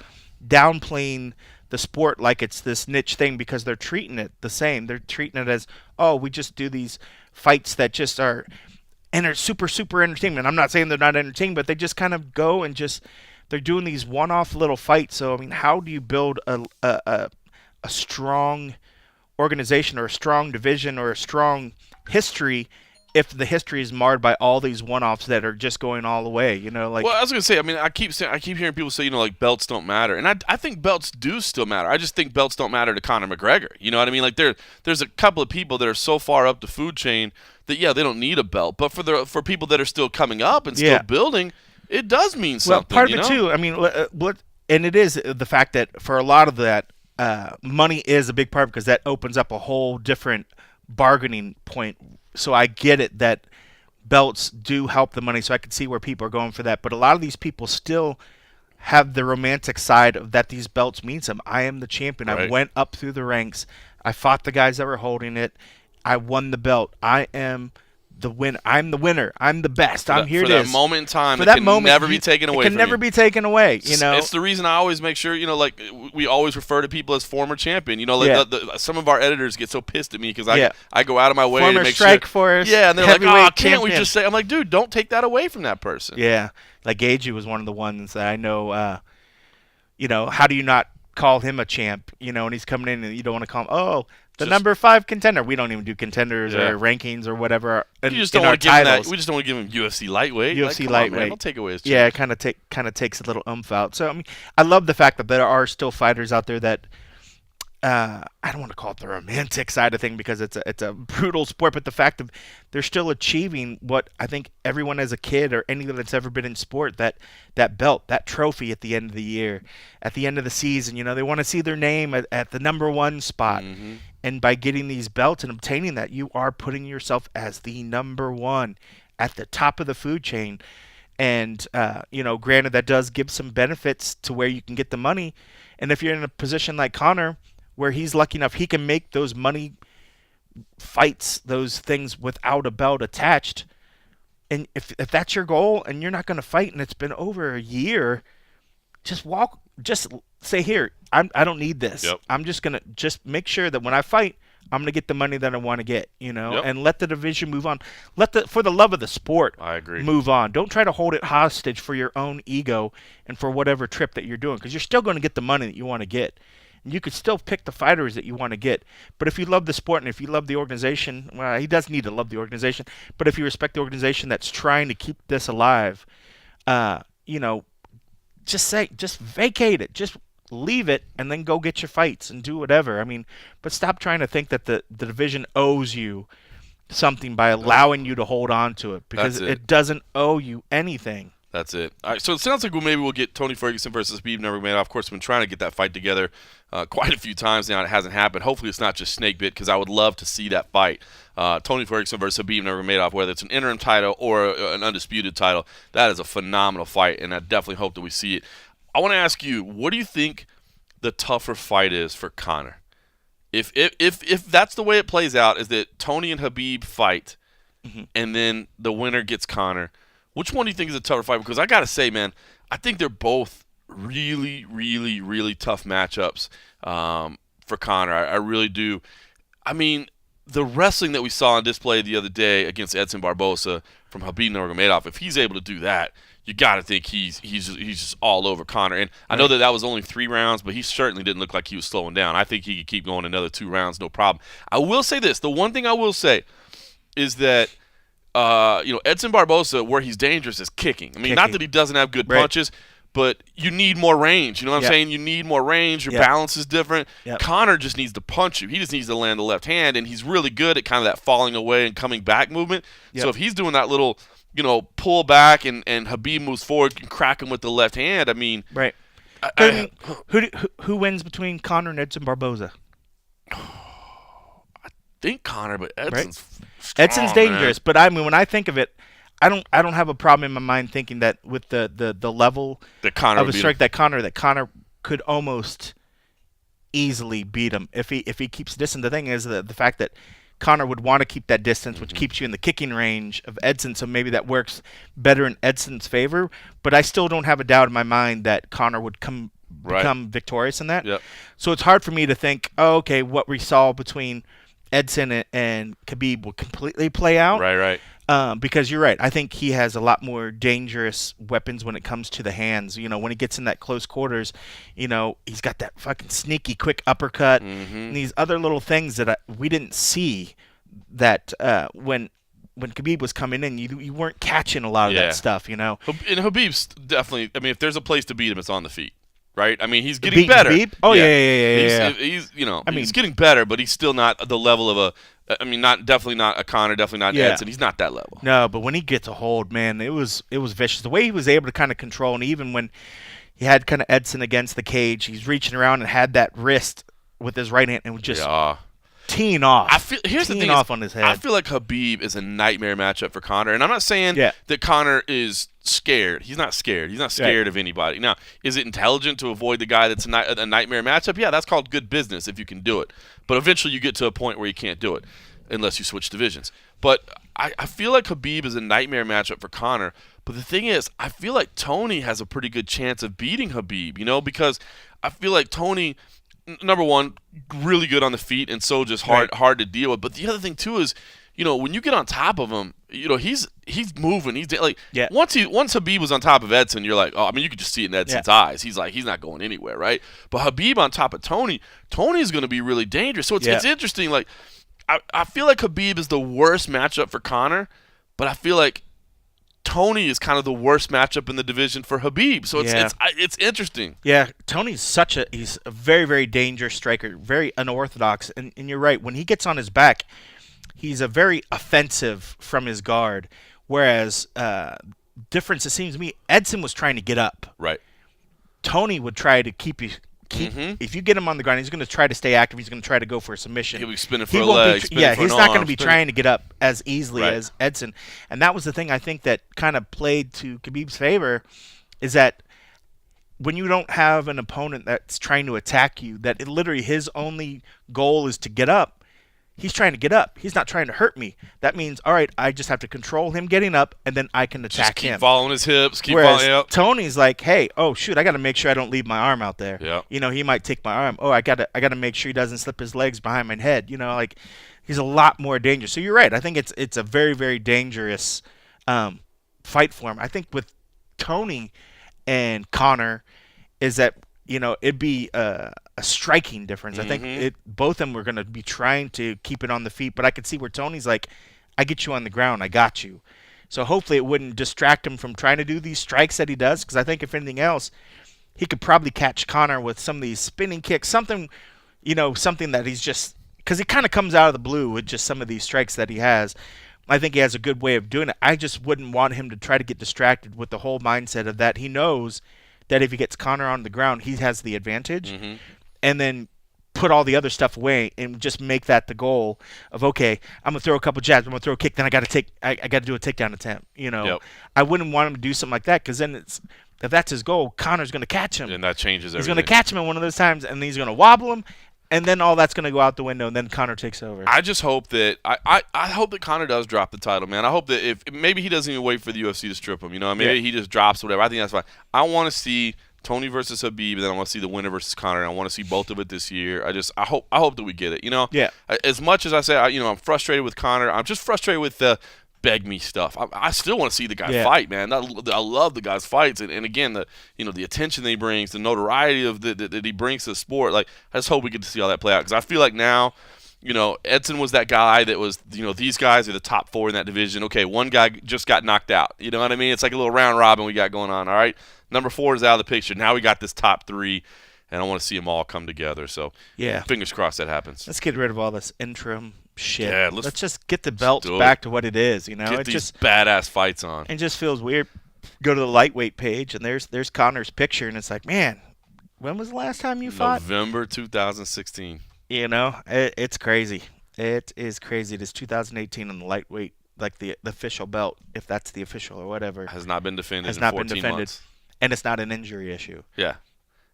downplaying the sport like it's this niche thing because they're treating it the same. They're treating it as, oh, we just do these fights that just are super entertainment. I'm not saying they're not entertaining, but they just kind of go and just they're doing these one-off little fights. So I mean, how do you build a strong organization or a strong division or a strong history if the history is marred by all these one-offs that are just going all the way? You know, like Well, I was gonna say. I mean, I keep hearing people say, like belts don't matter, and I think belts do still matter. I just think belts don't matter to Conor McGregor. You know what I mean? Like there's a couple of people that are so far up the food chain that they don't need a belt, but for people that are still coming up and still building, it does mean something. Well, part of it too. I mean, and it is the fact that for a lot of that, money is a big part because that opens up a whole different bargaining point. So I get it that belts do help the money, so I can see where people are going for that. But a lot of these people still have the romantic side of that these belts mean something. I am the champion. I Right. went up through the ranks. I fought the guys that were holding it. I won the belt. I am the win. I'm the winner. I'm the best. I'm here. For it that is. moment in time, For it that can moment, never be taken away. It can from never you. be taken away. You know, It's the reason I always make sure, like we always refer to people as former champion. You know, like Yeah. some of our editors get so pissed at me because Yeah. I go out of my way former to make strike sure. force. Yeah, and they're like, heavyweight can't we champion." just say? I'm like, dude, don't take that away from that person. Yeah, like Gagey was one of the ones that I know. How do you not call him a champ? And he's coming in, and you don't want to call him. Oh, the Just- number 5 contender. We don't even do contenders Yeah. or rankings or whatever. You just don't in our want to give him that. titles. We just don't want to give him UFC lightweight. UFC Come on, man, lightweight. don't take away his. Yeah, chance. it kind of takes a little oomph out. So I mean, I love the fact that there are still fighters out there that I don't want to call it the romantic side of thing because it's a brutal sport, but the fact of they're still achieving what I think everyone as a kid or anyone that's ever been in sport, that belt, that trophy at the end of the year, at the end of the season, they want to see their name at the number 1 spot. Mm-hmm. And by getting these belts and obtaining that, you are putting yourself as the number 1 at the top of the food chain. And, granted, that does give some benefits to where you can get the money. And if you're in a position like Conor, where he's lucky enough he can make those money fights, those things without a belt attached. And if that's your goal and you're not going to fight and it's been over a year, just say, here, I don't need this. Yep. I'm just going to make sure that when I fight, I'm going to get the money that I want to get, Yep. and let the division move on. For the love of the sport, I agree. move on. Don't try to hold it hostage for your own ego and for whatever trip that you're doing, because you're still going to get the money that you want to get. And you could still pick the fighters that you want to get. But if you love the sport and if you love the organization, well, he does need to love the organization. But if you respect the organization that's trying to keep this alive, just vacate it. Just leave it and then go get your fights and do whatever. I mean, but stop trying to think that the division owes you something by allowing you to hold on to it, because That's it. it doesn't owe you anything. That's it. All right, so it sounds like maybe we'll get Tony Ferguson versus Khabib Nurmagomedov. Of course, we've been trying to get that fight together quite a few times now. It hasn't happened. Hopefully, it's not just snake bit, because I would love to see that fight. Tony Ferguson versus Khabib Nurmagomedov, whether it's an interim title or an undisputed title. That is a phenomenal fight, and I definitely hope that we see it. I want to ask you, what do you think the tougher fight is for Conor? If that's the way it plays out, is that Tony and Khabib fight, and then the winner gets Conor, which one do you think is a tougher fight? Because I got to say, man, I think they're both really, really, really tough matchups for Conor. I really do. I mean, the wrestling that we saw on display the other day against Edson Barbosa from Khabib Nurmagomedov, if he's able to do that, you got to think he's just all over Conor. And I know that was only 3 rounds, but he certainly didn't look like he was slowing down. I think he could keep going another 2 rounds, no problem. I will say this. The one thing I will say is that Edson Barbosa, where he's dangerous, is kicking. I mean, not that he doesn't have good punches, but you need more range. You know what I'm saying? You need more range. Your balance is different. Yep. Conor just needs to punch you. He just needs to land the left hand, and he's really good at kind of that falling away and coming back movement. Yep. So if he's doing that little, pull back and Khabib moves forward, can crack him with the left hand. I mean, Right. Who wins between Conor and Edson Barboza? think Conor, but Edson's Edson's dangerous, but I mean, when I think of it, I don't have a problem in my mind thinking that with the level that Conor of would a be strike that Conor could almost easily beat him if he keeps distance. The thing is the fact that Connor would want to keep that distance, which keeps you in the kicking range of Edson, so maybe that works better in Edson's favor. But I still don't have a doubt in my mind that Connor would become victorious in that. Yep. So it's hard for me to think, oh, okay, what we saw between Edson and Khabib will completely play out. Right. Because you're right. I think he has a lot more dangerous weapons when it comes to the hands. When he gets in that close quarters, he's got that fucking sneaky quick uppercut and these other little things that we didn't see that when Khabib was coming in, you weren't catching a lot of that stuff, And Khabib's definitely, I mean, if there's a place to beat him, it's on the feet. Right, I mean, he's getting Beating better. Khabib? Oh yeah. He's he's getting better, but he's still not the level of definitely not a Conor, definitely not Edson. He's not that level. No, but when he gets a hold, man, it was vicious. The way he was able to kind of control, and even when he had kind of Edson against the cage, he's reaching around and had that wrist with his right hand and was just teeing off. Here's the thing: on his head. I feel like Khabib is a nightmare matchup for Conor, and I'm not saying that Conor is scared. He's not scared. He's not scared of anybody. Now, is it intelligent to avoid the guy that's a nightmare matchup? Yeah, that's called good business if you can do it. But eventually, you get to a point where you can't do it unless you switch divisions. But I feel like Khabib is a nightmare matchup for Conor. But the thing is, I feel like Tony has a pretty good chance of beating Khabib. Because I feel like Tony, number one, really good on the feet and so just hard to deal with. But the other thing too is, when you get on top of him, he's moving. He's like once Khabib was on top of Edson, you're like, oh, I mean, you could just see it in Edson's eyes. He's like, he's not going anywhere, right? But Khabib on top of Tony is going to be really dangerous. So it's interesting. Like, I feel like Khabib is the worst matchup for Conor, but I feel like Tony is kind of the worst matchup in the division for Khabib. So it's interesting. Yeah, Tony's he's a very, very dangerous striker, very unorthodox. And you're right, when he gets on his back, he's a very offensive from his guard. Whereas, difference, it seems to me, Edson was trying to get up. Right. Tony would try to keep if you get him on the ground, he's going to try to stay active. He's going to try to go for a submission. He'll be spinning for a leg. He's not going to be trying to get up as easily as Edson. And that was the thing I think that kind of played to Khabib's favor, is that when you don't have an opponent that's trying to attack you, that literally his only goal is to get up. He's trying to get up. He's not trying to hurt me. That means, all right, I just have to control him getting up, and then I can attack him. Keep following his hips. Whereas Tony's like, hey, oh shoot, I got to make sure I don't leave my arm out there. Yeah. He might take my arm. Oh, I got to make sure he doesn't slip his legs behind my head. Like he's a lot more dangerous. So you're right. I think it's a very, very dangerous fight for him. I think with Tony and Conor is that it'd be a striking difference. I think both of them were going to be trying to keep it on the feet, but I could see where Tony's like, I get you on the ground, I got you. So hopefully it wouldn't distract him from trying to do these strikes that he does, because I think if anything else, he could probably catch Conor with some of these spinning kicks, something that he's just, because he kind of comes out of the blue with just some of these strikes that he has. I think he has a good way of doing it. I just wouldn't want him to try to get distracted with the whole mindset of that. He knows that if he gets Conor on the ground, he has the advantage, and then put all the other stuff away and just make that the goal of, okay, I'm gonna throw a couple jabs, I'm gonna throw a kick, then I got to do a takedown attempt. I wouldn't want him to do something like that, because then if that's his goal, Conor's gonna catch him, and that changes everything. He's gonna catch him in one of those times, and he's gonna wobble him, and then all that's gonna go out the window, and then Conor takes over. I just hope that I hope that Conor does drop the title, man. I hope that if maybe he doesn't even wait for the UFC to strip him, maybe he just drops whatever. I think that's fine. I want to see Tony versus Khabib, and then I want to see the winner versus Conor, and I want to see both of it this year. I hope that we get it. As much as I say, I'm frustrated with Conor, I'm just frustrated with the beg me stuff. I still want to see the guy fight, man. I love the guy's fights, and again, the attention that he brings, the notoriety of that he brings to the sport. Like, I just hope we get to see all that play out, because I feel like now, Edson was that guy that was, these guys are the top four in that division. Okay, one guy just got knocked out. You know what I mean? It's like a little round robin we got going on. All right, number 4 is out of the picture. Now we got this top 3, and I want to see them all come together. So fingers crossed that happens. Let's get rid of all this interim shit. Yeah, let's just get the belts back to what it is. Get these badass fights on. It just feels weird. Go to the lightweight page, and there's Conor's picture, and it's like, man, when was the last time you fought? November 2016. It's crazy. It is crazy. It is 2018 on the lightweight, like the official belt, if that's the official or whatever. Has not been defended in 14 months. And it's not an injury issue. Yeah.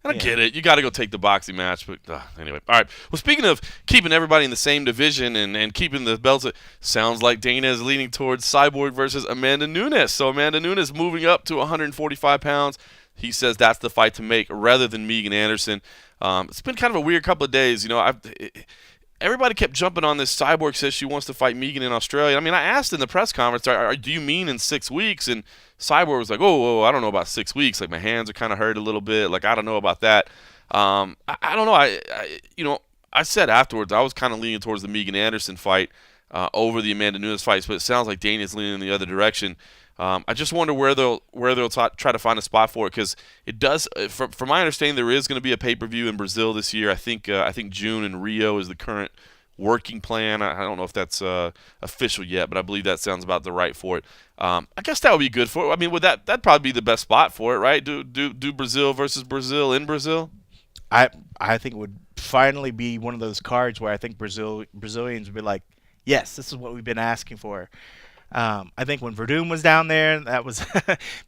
And I get it. You got to go take the boxing match. But anyway. All right. Well, speaking of keeping everybody in the same division and keeping the belts, it sounds like Dana is leaning towards Cyborg versus Amanda Nunes. So Amanda Nunes moving up to 145 pounds. He says that's the fight to make rather than Megan Anderson. It's been kind of a weird couple of days. Everybody kept jumping on this. Cyborg says she wants to fight Megan in Australia. I mean, I asked in the press conference, do you mean in 6 weeks? And Cyborg was like, oh, I don't know about 6 weeks. Like, my hands are kind of hurt a little bit. Like, I don't know about that. I don't know. I said afterwards I was kind of leaning towards the Megan Anderson fight over the Amanda Nunes fights, but it sounds like Dana's leaning in the other direction. I just wonder where they'll try to find a spot for it, because it does. From my understanding, there is going to be a pay-per-view in Brazil this year. I think June in Rio is the current working plan. I don't know if that's official yet, but I believe that sounds about the right for it. I guess that would be good for it. I mean, that'd probably be the best spot for it, right? Do Brazil versus Brazil in Brazil? I think it would finally be one of those cards where I think Brazilians would be like, yes, this is what we've been asking for. I think when Verdun was down there, that was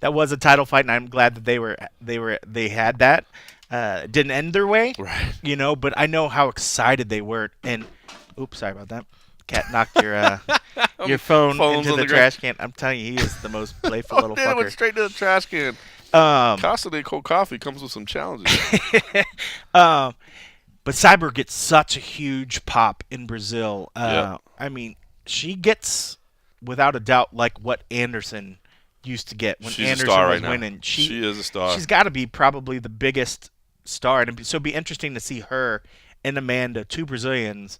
that was a title fight, and I'm glad that they had that. It didn't end their way, right? But I know how excited they were. And oops, sorry about that. Cat knocked your phone into the trash can. I'm telling you, he is the most playful little fucker. It went straight to the trash can. Casa de cold coffee comes with some challenges. But Cyborg gets such a huge pop in Brazil. Yep. I mean, she gets, without a doubt, like what Anderson used to get when She's Anderson a star was right winning. Now. She is a star. She's got to be probably the biggest star, and so it'd be interesting to see her and Amanda, two Brazilians,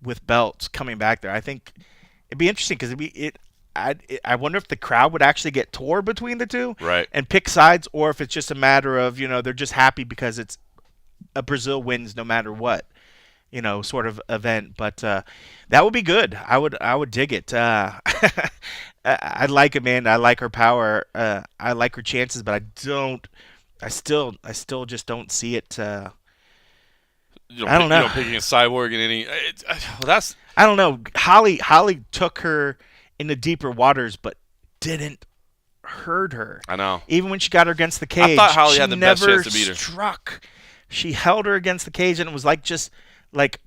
with belts coming back there. I think it'd be interesting because I wonder if the crowd would actually get tore between the two, right, and pick sides, or if it's just a matter of they're just happy because it's a Brazil wins no matter what, sort of event. But that would be good. I would dig it. I like Amanda. I like her power. I like her chances, but I still just don't see it. I don't know. Picking a Cyborg in any. I don't know. Holly took her into deeper waters, but didn't hurt her. I know. Even when she got her against the cage, I thought Holly had the best chance to beat her. Struck. She held her against the cage, and it was like,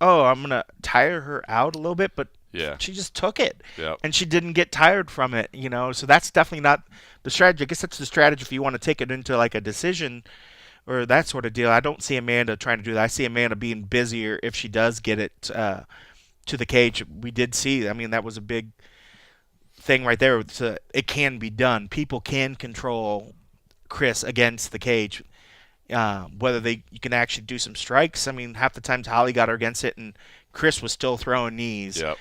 oh, I'm gonna tire her out a little bit, but yeah, she just took it, yep, and she didn't get tired from it. So that's definitely not the strategy. I guess that's the strategy if you want to take it into like a decision or that sort of deal. I don't see Amanda trying to do that. I see Amanda being busier if she does get it to the cage. We did see. I mean, that was a big thing right there. It can be done. People can control Chris against the cage. Whether you can actually do some strikes. I mean, half the times Holly got her against it, and Chris was still throwing knees. Yep.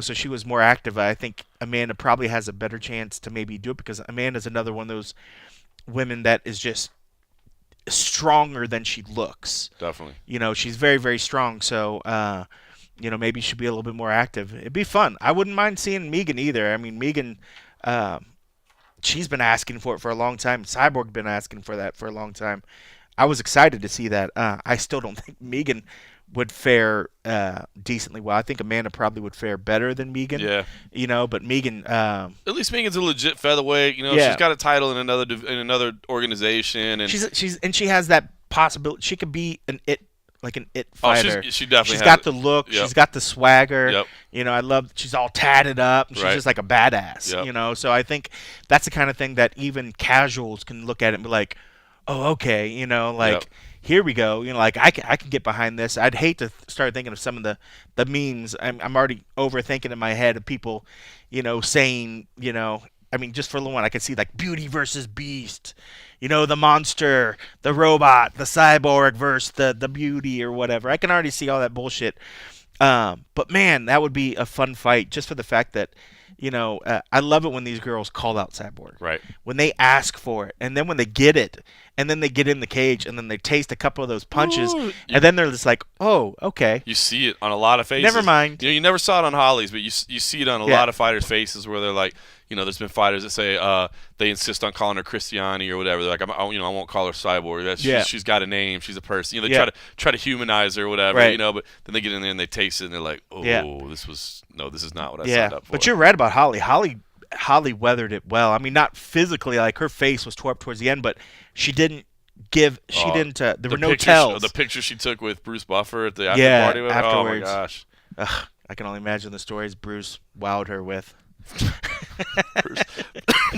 So she was more active. I think Amanda probably has a better chance to maybe do it because Amanda's another one of those women that is just stronger than she looks. Definitely. She's very, very strong. So, maybe she'll be a little bit more active. It'd be fun. I wouldn't mind seeing Megan either. I mean, Megan, she's been asking for it for a long time. Cyborg's been asking for that for a long time. I was excited to see that. I still don't think Megan would fare decently well. I think Amanda probably would fare better than Megan. Yeah. But Megan. At least Megan's a legit featherweight. Yeah. She's got a title in another organization, and she has that possibility. She could be an it fighter. She definitely. She's got the look. Yep. She's got the swagger. Yep. I love. She's all tatted up. She's right. just like a badass. Yep. So I think that's the kind of thing that even casuals can look at it and be like, oh, okay. Yep. Here we go. Like I can get behind this. I'd hate to start thinking of some of the memes. I'm already overthinking in my head of people, saying, I mean, just for a little one, I could see like Beauty versus Beast, the monster, the robot, the cyborg versus the beauty or whatever. I can already see all that bullshit. But man, that would be a fun fight just for the fact that, I love it when these girls call out Cyborg. Right. When they ask for it, and then when they get it, and then they get in the cage, and then they taste a couple of those punches, and then they're just like, oh, okay. You see it on a lot of faces. Never mind. You never saw it on Holly's, but you see it on a lot of fighters' faces where they're like, there's been fighters that say they insist on calling her Christiani or whatever. They're like, I won't call her Cyborg. She's got a name. She's a person. They try to humanize her or whatever. Right. But then they get in there and they taste it and they're like, oh, this is not what I signed up for. But you're right about Holly. Holly weathered it well. I mean, not physically, like her face was tore up towards the end, but she didn't give. She Oh, didn't. There were no picture tells. The picture she took with Bruce Buffer at the after Yeah, party. afterwards. Oh my gosh. Ugh, I can only imagine the stories Bruce wowed her with. Bruce,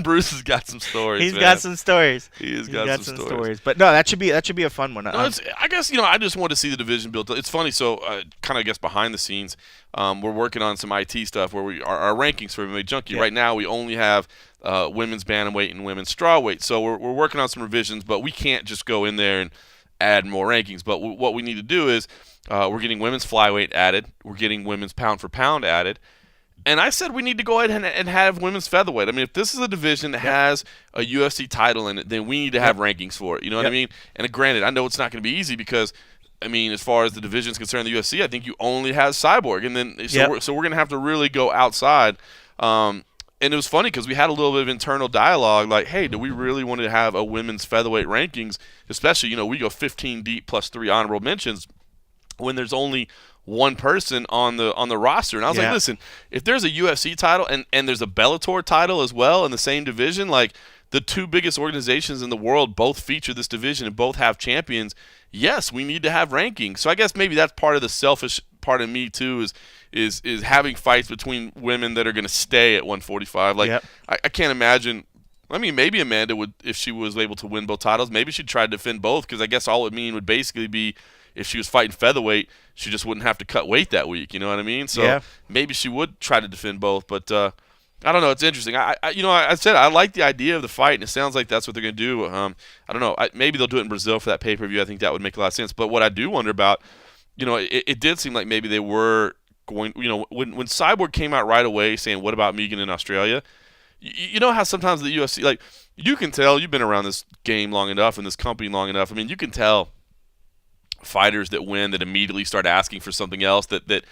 Bruce has got some stories. He's man. got some stories. He's got some stories. But no, that should be a fun one. No, I guess I just want to see the division built. It's funny. So kind of I guess behind the scenes, we're working on some IT stuff where our rankings for MMA Junkie. Yeah. Right now, we only have women's bantamweight and women's strawweight. So we're working on some revisions, but we can't just go in there and add more rankings. But what we need to do is we're getting women's flyweight added. We're getting women's pound for pound added. And I said we need to go ahead and have women's featherweight. I mean, if this is a division that has a UFC title in it, then we need to have rankings for it. You know what I mean? And granted, I know it's not going to be easy because, I mean, as far as the division is concerned, the UFC, I think you only have Cyborg. And then so we're going to have to really go outside. And it was funny because we had a little bit of internal dialogue like, hey, do we really want to have a women's featherweight rankings, especially, we go 15 deep plus 3 honorable mentions when there's only one person on the roster. And I was like, listen, if there's a UFC title and there's a Bellator title as well in the same division, like the two biggest organizations in the world both feature this division and both have champions, yes, we need to have rankings. So I guess maybe that's part of the selfish part of me too is having fights between women that are going to stay at 145. Like I can't imagine. I mean, maybe Amanda would, if she was able to win both titles, maybe she'd try to defend both because I guess all it would mean would basically be if she was fighting featherweight, she just wouldn't have to cut weight that week. You know what I mean? So maybe she would try to defend both. But I don't know. It's interesting. I said I like the idea of the fight, and it sounds like that's what they're going to do. I don't know. Maybe they'll do it in Brazil for that pay-per-view. I think that would make a lot of sense. But what I do wonder about, it did seem like maybe they were going, when Cyborg came out right away saying, what about Megan in Australia? You know how sometimes the UFC, like, you can tell, you've been around this game long enough and this company long enough. I mean, you can tell fighters that win that immediately start asking for something else that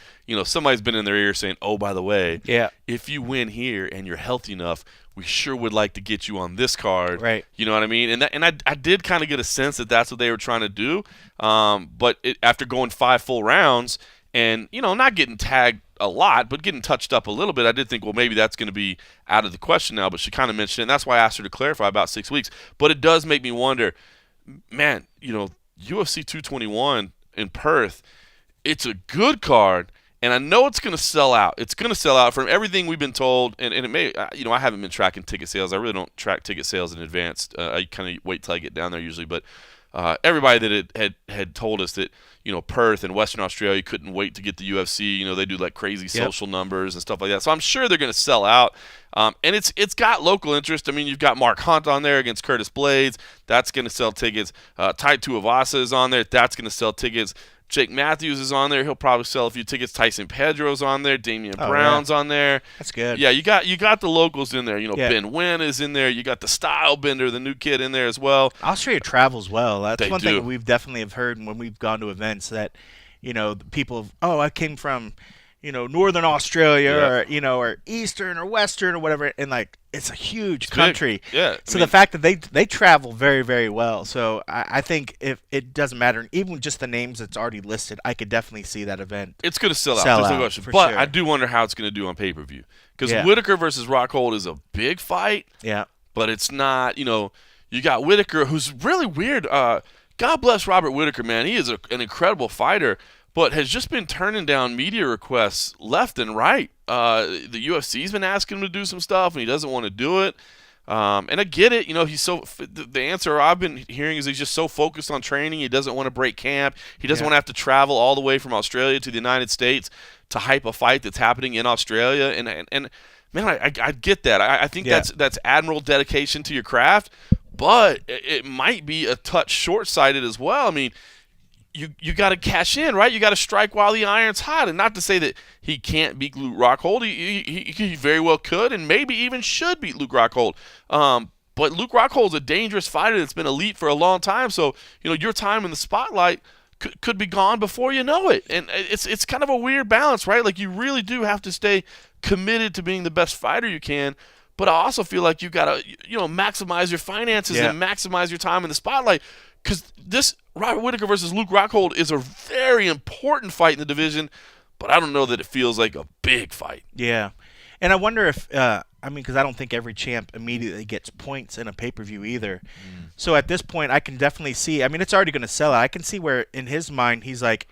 somebody's been in their ear saying, oh, by the way, if you win here and you're healthy enough, we sure would like to get you on this card. Right. You know what I mean? And I did kind of get a sense that that's what they were trying to do. But after going 5 full rounds and, not getting tagged a lot, but getting touched up a little bit, I did think, well, maybe that's going to be out of the question now. But she kind of mentioned it, and that's why I asked her to clarify about 6 weeks. But it does make me wonder, man, UFC 221 in Perth, it's a good card, and I know it's going to sell out. It's going to sell out from everything we've been told, and it may, I haven't been tracking ticket sales. I really don't track ticket sales in advance. I kind of wait till I get down there usually, but everybody that had told us that, Perth and Western Australia couldn't wait to get the UFC. They do like crazy social numbers and stuff like that. So I'm sure they're going to sell out. And it's got local interest. I mean, you've got Mark Hunt on there against Curtis Blades. That's going to sell tickets. Tai Tuivasa is on there. That's going to sell tickets. Jake Matthews is on there. He'll probably sell a few tickets. Tyson Pedro's on there. Damian Brown's on there. That's good. Yeah, you got the locals in there. Ben Wynn is in there. You got the Style Bender, the new kid, in there as well. Austria travels well. That's one thing do. that we've definitely have heard when we've gone to events that, people, I came from, Northern Australia or Eastern or Western or whatever, and like it's a huge country. Yeah. So the fact that they travel very, very well. So I think if it doesn't matter, even just the names that's already listed, I could definitely see that event. It's going to sell out. Sell There's no out, question. for But sure. I do wonder how it's going to do on pay-per-view because Whitaker versus Rockhold is a big fight. Yeah. But it's not. You got Whitaker, who's really weird. God bless Robert Whitaker, man. He is an incredible fighter, but has just been turning down media requests left and right. The UFC's been asking him to do some stuff, and he doesn't want to do it. And I get it. He's so. The answer I've been hearing is he's just so focused on training. He doesn't want to break camp. He doesn't want to have to travel all the way from Australia to the United States to hype a fight that's happening in Australia. And man, I get that. I think that's admirable dedication to your craft, but it might be a touch short-sighted as well. I mean, you got to cash in, right? You got to strike while the iron's hot, and not to say that he can't beat Luke Rockhold. He very well could, and maybe even should beat Luke Rockhold. But Luke Rockhold's a dangerous fighter that's been elite for a long time. So your time in the spotlight could be gone before you know it, and it's kind of a weird balance, right? Like you really do have to stay committed to being the best fighter you can. But I also feel like you got to, maximize your finances and maximize your time in the spotlight. Because this Robert Whitaker versus Luke Rockhold is a very important fight in the division, but I don't know that it feels like a big fight. Yeah. And I wonder if I mean, because I don't think every champ immediately gets points in a pay-per-view either. So at this point, I can definitely see. I mean, it's already going to sell. I can see where in his mind he's like,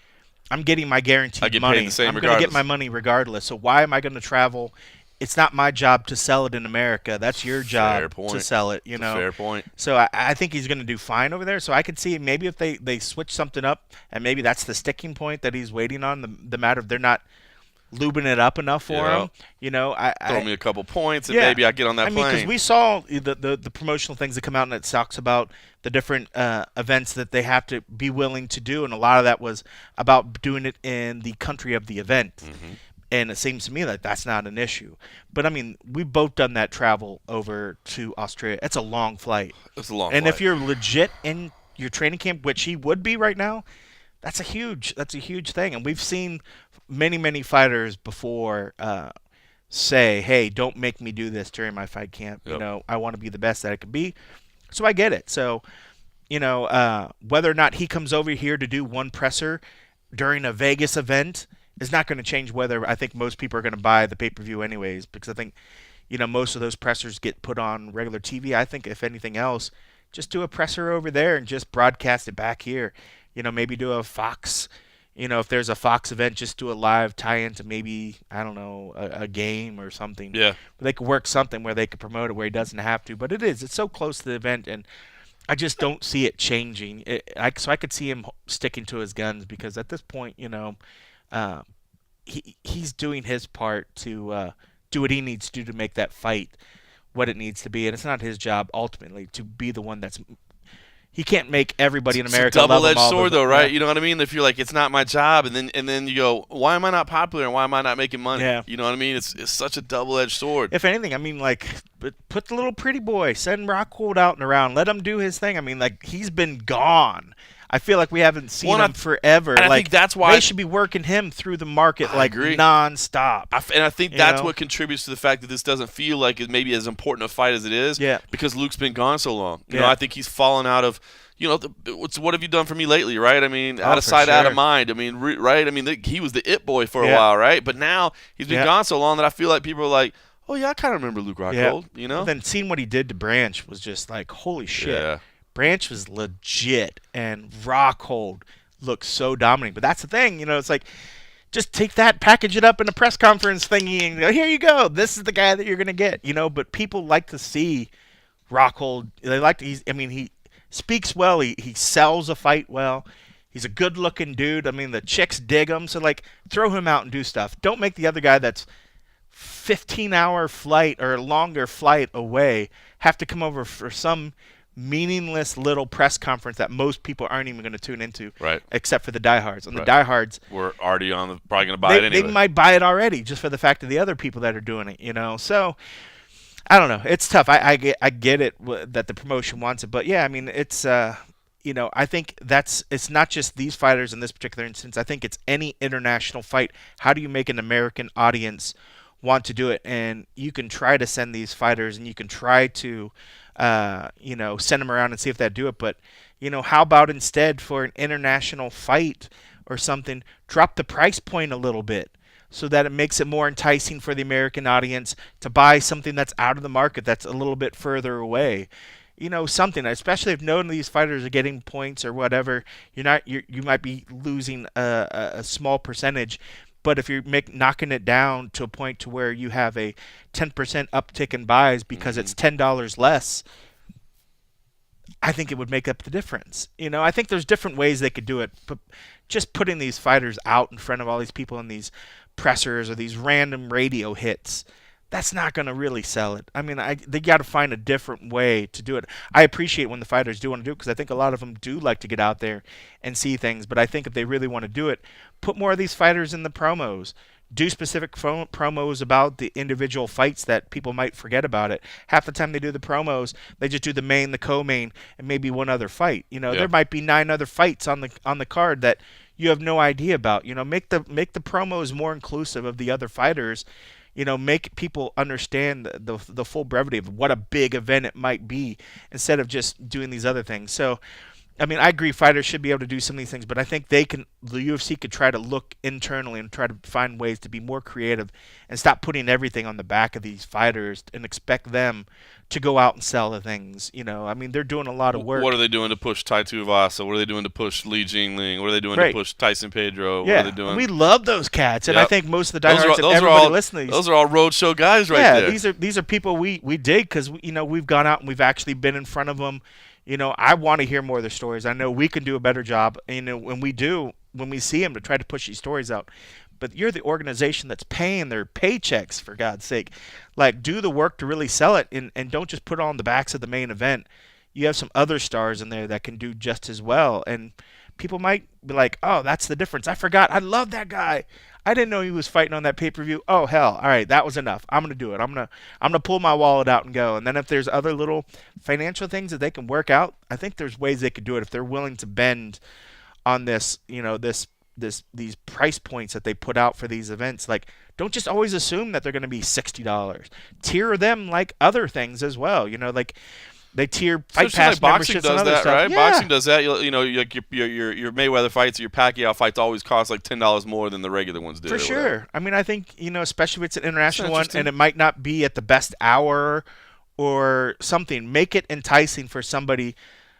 I'm getting my guaranteed I get money. paid the same I'm going to regardless. get my money regardless. So why am I going to travel? It's not my job to sell it in America. That's your Fair job point. to sell it. You That's a know. fair point. So I think he's going to do fine over there. So I could see maybe if they switch something up, and maybe that's the sticking point that he's waiting on. The matter of they're not lubing it up enough for Yeah. him. You know, Throw me a couple points, and yeah. maybe I get on that I mean, plane. because we saw the promotional things that come out, and it talks about the different events that they have to be willing to do, and a lot of that was about doing it in the country of the event. Mm-hmm. And it seems to me like that's not an issue. But I mean, we've both done that travel over to Australia. It's a long flight. It's a long And flight. if you're legit in your training camp, which he would be right now, that's a huge thing. And we've seen many fighters before say, "Hey, don't make me do this during my fight camp. Yep. You know, I want to be the best that I can be." So I get it. So, you know, whether or not he comes over here to do one presser during a Vegas event is not going to change whether I think most people are going to buy the pay-per-view anyways, because I think, you know, most of those pressers get put on regular TV. I think if anything else, just do a presser over there and just broadcast it back here. You know, maybe do a Fox, you know, if there's a Fox event, just do a live tie-in to maybe, I don't know, a game or something. Yeah. But they could work something where they could promote it where he doesn't have to. But it's so close to the event, and I just don't see it changing. So I could see him sticking to his guns, because at this point, you know, he's doing his part to do what he needs to do to make that fight what it needs to be, and it's not his job ultimately to be the one that's. He can't make everybody in America It's a love him double-edged all sword, the- though, right? yeah. You know what I mean? If you're like, it's not my job, and then you go, why am I not popular and why am I not making money? Yeah. You know what I mean? It's such a double-edged sword. If anything, I mean, like, put the little pretty boy, send Rockhold out and around, let him do his thing. I mean, like, he's been gone. I feel like we haven't seen Well, him forever. and I like, think that's why- they should be working him through the market, I like, agree. nonstop. And I think You that's know? what contributes to the fact that this doesn't feel like it maybe as important a fight as it is. Yeah. Because Luke's been gone so long. You know, Yeah. I think he's fallen out of. You know, what have you done for me lately, right? I mean, out of for sight, out of sure. mind. I mean, right? I mean, he was the it boy for a Yeah. while, right? But now he's been Yeah. gone so long that I feel like people are like, oh yeah, I kind of remember Luke Rockhold. You know? But then seeing what he did to Branch was just like, holy shit. Yeah. Branch was legit, and Rockhold looked so dominant. But that's the thing, you know, it's like, just take that, package it up in a press conference thingy, and go, here you go. This is the guy that you're going to get, you know. But people like to see Rockhold. They like to, he speaks well. He sells a fight well. He's a good-looking dude. I mean, the chicks dig him. So, like, throw him out and do stuff. Don't make the other guy that's 15-hour flight or longer flight away have to come over for some meaningless little press conference that most people aren't even going to tune into, Right. except for the diehards. And Right. the diehards, We're already probably going to buy it they anyway. might buy it already just for the fact of the other people that are doing it, you know. So I don't know. It's tough. I get it that the promotion wants it, but yeah, I mean, it's you know, I think it's not just these fighters in this particular instance. I think it's any international fight. How do you make an American audience want to do it? And you can try to send these fighters, and you can try to you know, send them around and see if they do it. But, you know, how about instead for an international fight or something, drop the price point a little bit so that it makes it more enticing for the American audience to buy something that's out of the market, that's a little bit further away. You know, something, especially if none of these fighters are getting points or whatever, you might be losing a small percentage. But if you're knocking it down to a point to where you have a 10% uptick in buys because it's $10 less, I think it would make up the difference. You know, I think there's different ways they could do it, but just putting these fighters out in front of all these people in these pressers or these random radio hits, that's not going to really sell it. I mean, they got to find a different way to do it. I appreciate when the fighters do want to do it, because I think a lot of them do like to get out there and see things. But I think if they really want to do it, put more of these fighters in the promos. Do specific promos about the individual fights that people might forget about it. Half the time they do the promos, they just do the main, the co-main, and maybe one other fight. You know, Yeah. there might be 9 other fights on the card that you have no idea about. You know, make the promos more inclusive of the other fighters. You know, make people understand the full brevity of what a big event it might be, instead of just doing these other things. So I mean, I agree fighters should be able to do some of these things, but I think the UFC could try to look internally and try to find ways to be more creative and stop putting everything on the back of these fighters and expect them to go out and sell the things. I mean, they're doing a lot of work. What are they doing to push Tai Tuivasa? What are they doing to push Li Jingliang? What are they doing to push Tyson Pedro? What are they doing? We love those cats, and I think most of the diehards and those everybody are all, listening to these. Those are all roadshow guys right there. Yeah, these are people we dig because we've gone out and we've actually been in front of them. I want to hear more of their stories. I know we can do a better job, when we see them to try to push these stories out. But you're the organization that's paying their paychecks, for God's sake. Like, do the work to really sell it, and don't just put it on the backs of the main event. You have some other stars in there that can do just as well, and people might be like, oh, that's the difference. I forgot. I love that guy. I didn't know he was fighting on that pay-per-view. Oh, hell. All right, that was enough. I'm going to do it. I'm going to pull my wallet out and go. And then if there's other little financial things that they can work out, I think there's ways they could do it if they're willing to bend on this, these price points that they put out for these events. Like, don't just always assume that they're going to be $60. Tier them like other things as well. Like they tier Fight Pass memberships and other stuff. Right? Yeah. Boxing does that. Your Mayweather fights or your Pacquiao fights always cost like $10 more than the regular ones do. For sure. I mean, I think especially if it's an international one and it might not be at the best hour or something, make it enticing for somebody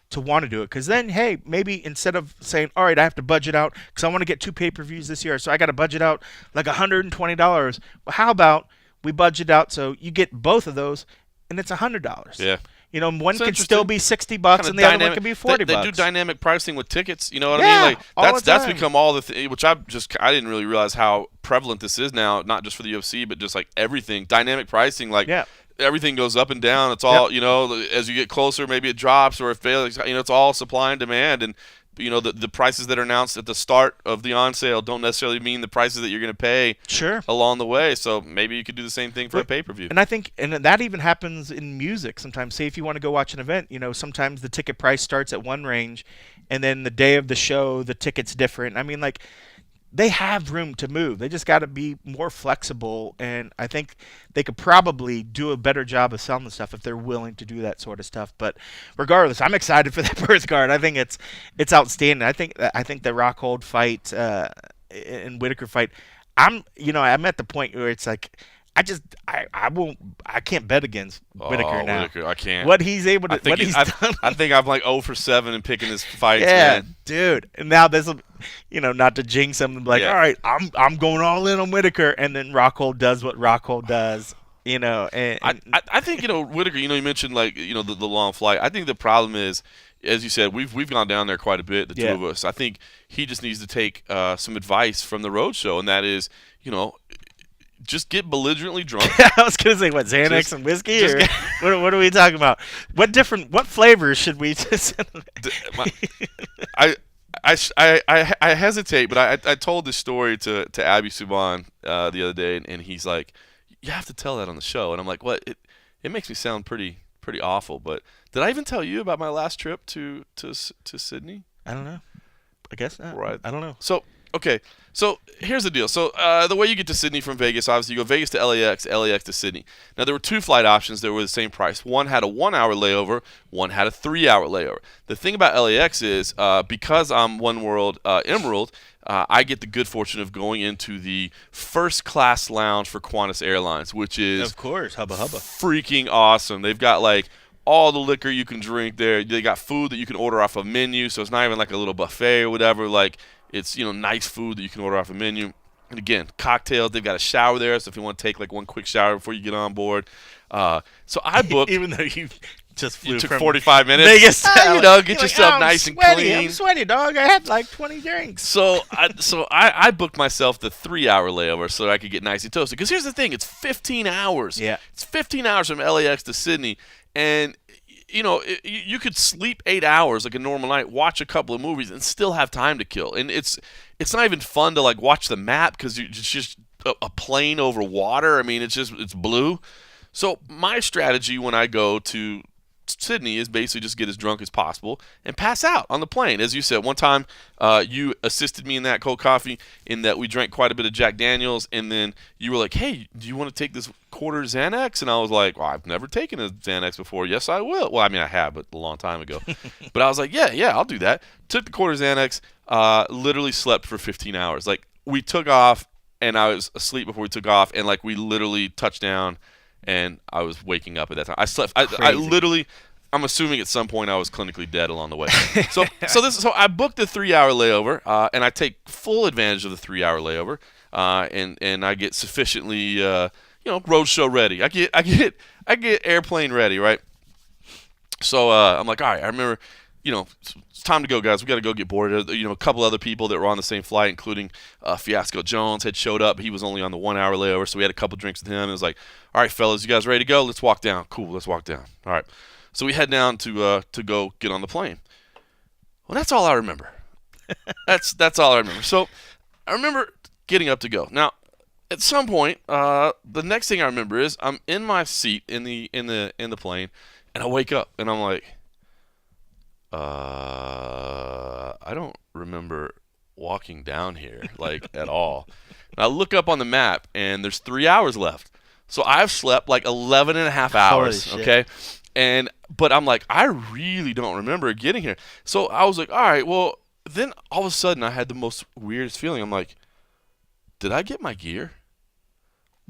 to want to do it. Because then, hey, maybe instead of saying, all right, I have to budget out because I want to get 2 pay-per-views this year, so I got to budget out like $120. Well, how about we budget out so you get both of those and it's $100? Yeah. One could still be $60 and the other one could be $40. They do dynamic pricing with tickets. You know what I mean? Like that's become all which I didn't really realize how prevalent this is now, not just for the UFC, but just like everything. Dynamic pricing, like everything goes up and down. It's all as you get closer, maybe it drops or it fails. It's all supply and demand, and the prices that are announced at the start of the on sale don't necessarily mean the prices that you're going to pay along the way. So maybe you could do the same thing for a pay-per-view. And I think that even happens in music sometimes. Say if you want to go watch an event, sometimes the ticket price starts at one range and then the day of the show the ticket's different. I mean, like, they have room to move. They just got to be more flexible, and I think they could probably do a better job of selling the stuff if they're willing to do that sort of stuff. But regardless, I'm excited for that first card. I think it's outstanding. I think the Rockhold fight and Whitaker fight, I'm at the point where it's like I can't bet against Whitaker now. Whitaker, I can't. What he's able to, what he's done. I think I'm like 0 for 7 in picking his fights. Yeah, man. dude. And now this will, not to jinx him, like, all right, I'm going all in on Whitaker, and then Rockhold does what Rockhold does. And I think Whitaker. You mentioned like the long flight. I think the problem is, as you said, we've gone down there quite a bit, the two of us. I think he just needs to take some advice from the roadshow, and that is, just get belligerently drunk. I was gonna say what, Xanax and whiskey, or what are we talking about? What flavors should we just? I hesitate, but I told this story to Abby Subban the other day, and he's like, "You have to tell that on the show," and I'm like, "What? It makes me sound pretty awful." But did I even tell you about my last trip to Sydney? I don't know. I guess not. Right. I don't know. So. Okay, so here's the deal. So the way you get to Sydney from Vegas, obviously you go Vegas to LAX, LAX to Sydney. Now there were 2 flight options that were the same price. One had a 1-hour layover, one had a 3-hour layover. The thing about LAX is because I'm One World Emerald, I get the good fortune of going into the first class lounge for Qantas Airlines, which is, of course, hubba hubba, freaking awesome. They've got like all the liquor you can drink there. They got food that you can order off a menu, so it's not even like a little buffet or whatever. Like, it's nice food that you can order off a menu. And again, cocktails. They've got a shower there, so if you want to take like one quick shower before you get on board. So I booked. Even though you just flew took from 45 minutes. Vegas, get yourself nice and clean. I'm sweaty, dog. I had like 20 drinks. So I booked myself the 3-hour layover so I could get nice and toasted. Because here's the thing, it's 15 hours. Yeah, it's 15 hours from LAX to Sydney, and you could sleep 8 hours like a normal night, watch a couple of movies, and still have time to kill. And it's not even fun to like watch the map because it's just a plane over water. I mean, it's blue. So my strategy when I go to Sydney is basically just get as drunk as possible and pass out on the plane. As you said, one time you assisted me in that cold coffee in that we drank quite a bit of Jack Daniels, and then you were like, hey, do you want to take this quarter Xanax? And I was like, well, I've never taken a Xanax before. Yes, I will. Well, I mean, I have, but a long time ago. But I was like, yeah, I'll do that. Took the quarter Xanax, literally slept for 15 hours. Like, we took off, and I was asleep before we took off, and like we literally touched down, and I was waking up at that time. I slept. I literally. I'm assuming at some point I was clinically dead along the way. So I booked a 3-hour layover, and I take full advantage of the 3-hour layover, and I get sufficiently roadshow ready. I get airplane ready, right? So I'm like, all right. I remember, it's time to go, guys. We got to go get boarded. A couple other people that were on the same flight, including Fiasco Jones, had showed up. He was only on the 1-hour layover, so we had a couple drinks with him. It was like, all right, fellas, you guys ready to go? Let's walk down. Cool, let's walk down. All right. So we head down to go get on the plane. Well, that's all I remember. That's all I remember. So I remember getting up to go. Now, at some point, the next thing I remember is I'm in my seat in the plane, and I wake up and I'm like, I don't remember walking down here like at all. And I look up on the map and there's 3 hours left. So I've slept like 11 and a half hours. Holy shit. Okay. But I'm like, I really don't remember getting here. So I was like, all right, well, then all of a sudden I had the most weirdest feeling. I'm like, did I get my gear?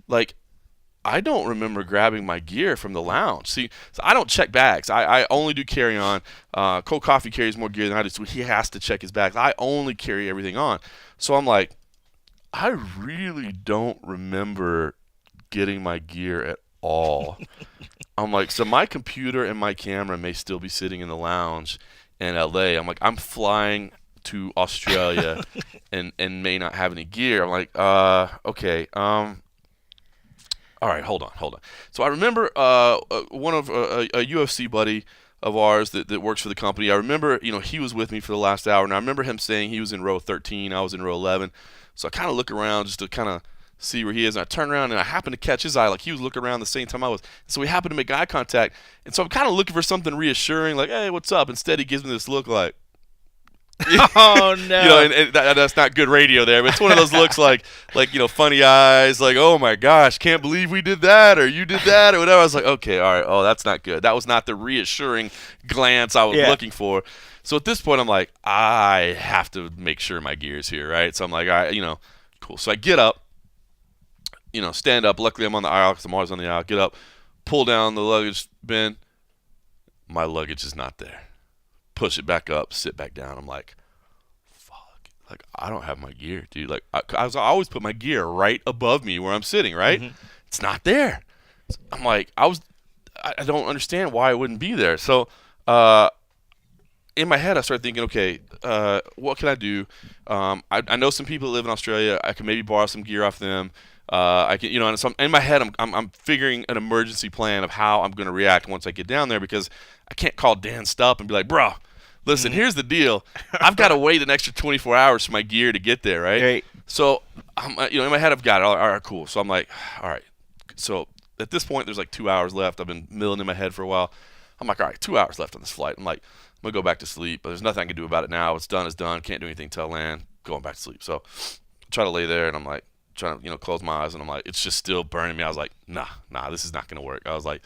Like, I don't remember grabbing my gear from the lounge. See, so I don't check bags. I only do carry on. Cold Coffee carries more gear than I do, so he has to check his bags. I only carry everything on. So I'm like, I really don't remember getting my gear at all. I'm like, so my computer and my camera may still be sitting in the lounge in LA. I'm like, I'm flying to Australia and may not have any gear. I'm like, okay. All right, hold on. So I remember one of a UFC buddy of ours that works for the company. I remember, he was with me for the last hour, and I remember him saying he was in row 13, I was in row 11. So I kind of look around just to kind of see where he is, and I turn around, and I happen to catch his eye, like he was looking around the same time I was. So we happened to make eye contact, and so I'm kind of looking for something reassuring, like, hey, what's up? Instead, he gives me this look like, oh no! And that's not good radio there, but it's one of those looks like funny eyes, like, oh my gosh, can't believe we did that, or you did that, or whatever. I was like, okay, all right, oh, that's not good. That was not the reassuring glance I was looking for. So at this point, I'm like, I have to make sure my gear's here, right? So I'm like, all right, cool. So I get up, stand up. Luckily, I'm on the aisle because I'm always on the aisle. Get up, pull down the luggage bin. My luggage is not there. Push it back up, sit back down. I'm like, fuck. Like, I don't have my gear, dude. Like, I always put my gear right above me where I'm sitting, right? Mm-hmm. It's not there. I'm like, I don't understand why it wouldn't be there. So, in my head, I started thinking, okay, what can I do? I know some people that live in Australia. I can maybe borrow some gear off them. I can, and so in my head, I'm figuring an emergency plan of how I'm going to react once I get down there, because I can't call Dan Stupp and be like, bro, listen, here's the deal. I've got to wait an extra 24 hours for my gear to get there, right? So, in my head, I've got it. All right, cool. So I'm like, all right. So at this point, there's like 2 hours left. I've been milling in my head for a while. I'm like, all right, 2 hours left on this flight. I'm like, I'm going to go back to sleep, but there's nothing I can do about it now. What's done is done. Can't do anything till I land. Going back to sleep. So I try to lay there, and I'm like, trying to close my eyes, and I'm like, it's just still burning me. I was like, nah, this is not gonna work. I was like,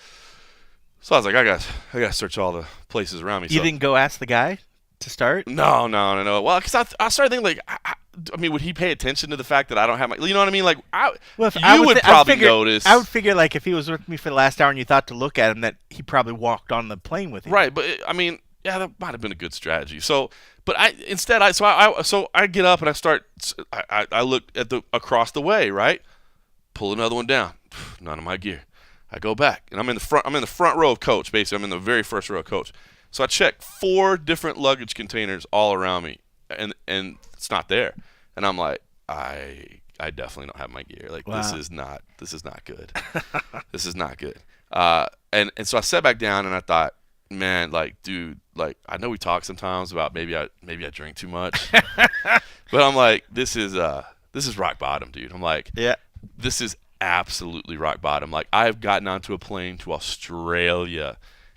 I gotta search all the places around me. You didn't go ask the guy to start? No. Well, because I started thinking, like, I mean, would he pay attention to the fact that I don't have my, you know what I mean? Like, you would probably notice. I would figure, like, if he was with me for the last hour and you thought to look at him, that he probably walked on the plane with you. Right, but I mean, yeah, that might have been a good strategy. So, but I get up and I start. I look at across the way, right? Pull another one down. None of my gear. I go back, and I'm in the front row of coach. Basically, I'm in the very first row of coach. So I check 4 different luggage containers all around me, and it's not there. And I'm like, I definitely don't have my gear. Like, wow. This is not good. This is not good. And so I sat back down and I thought, man, like, dude, like, I know we talk sometimes about maybe I drink too much, but I'm like, this is rock bottom, dude. I'm like, yeah, this is absolutely rock bottom. Like, I've gotten onto a plane to Australia,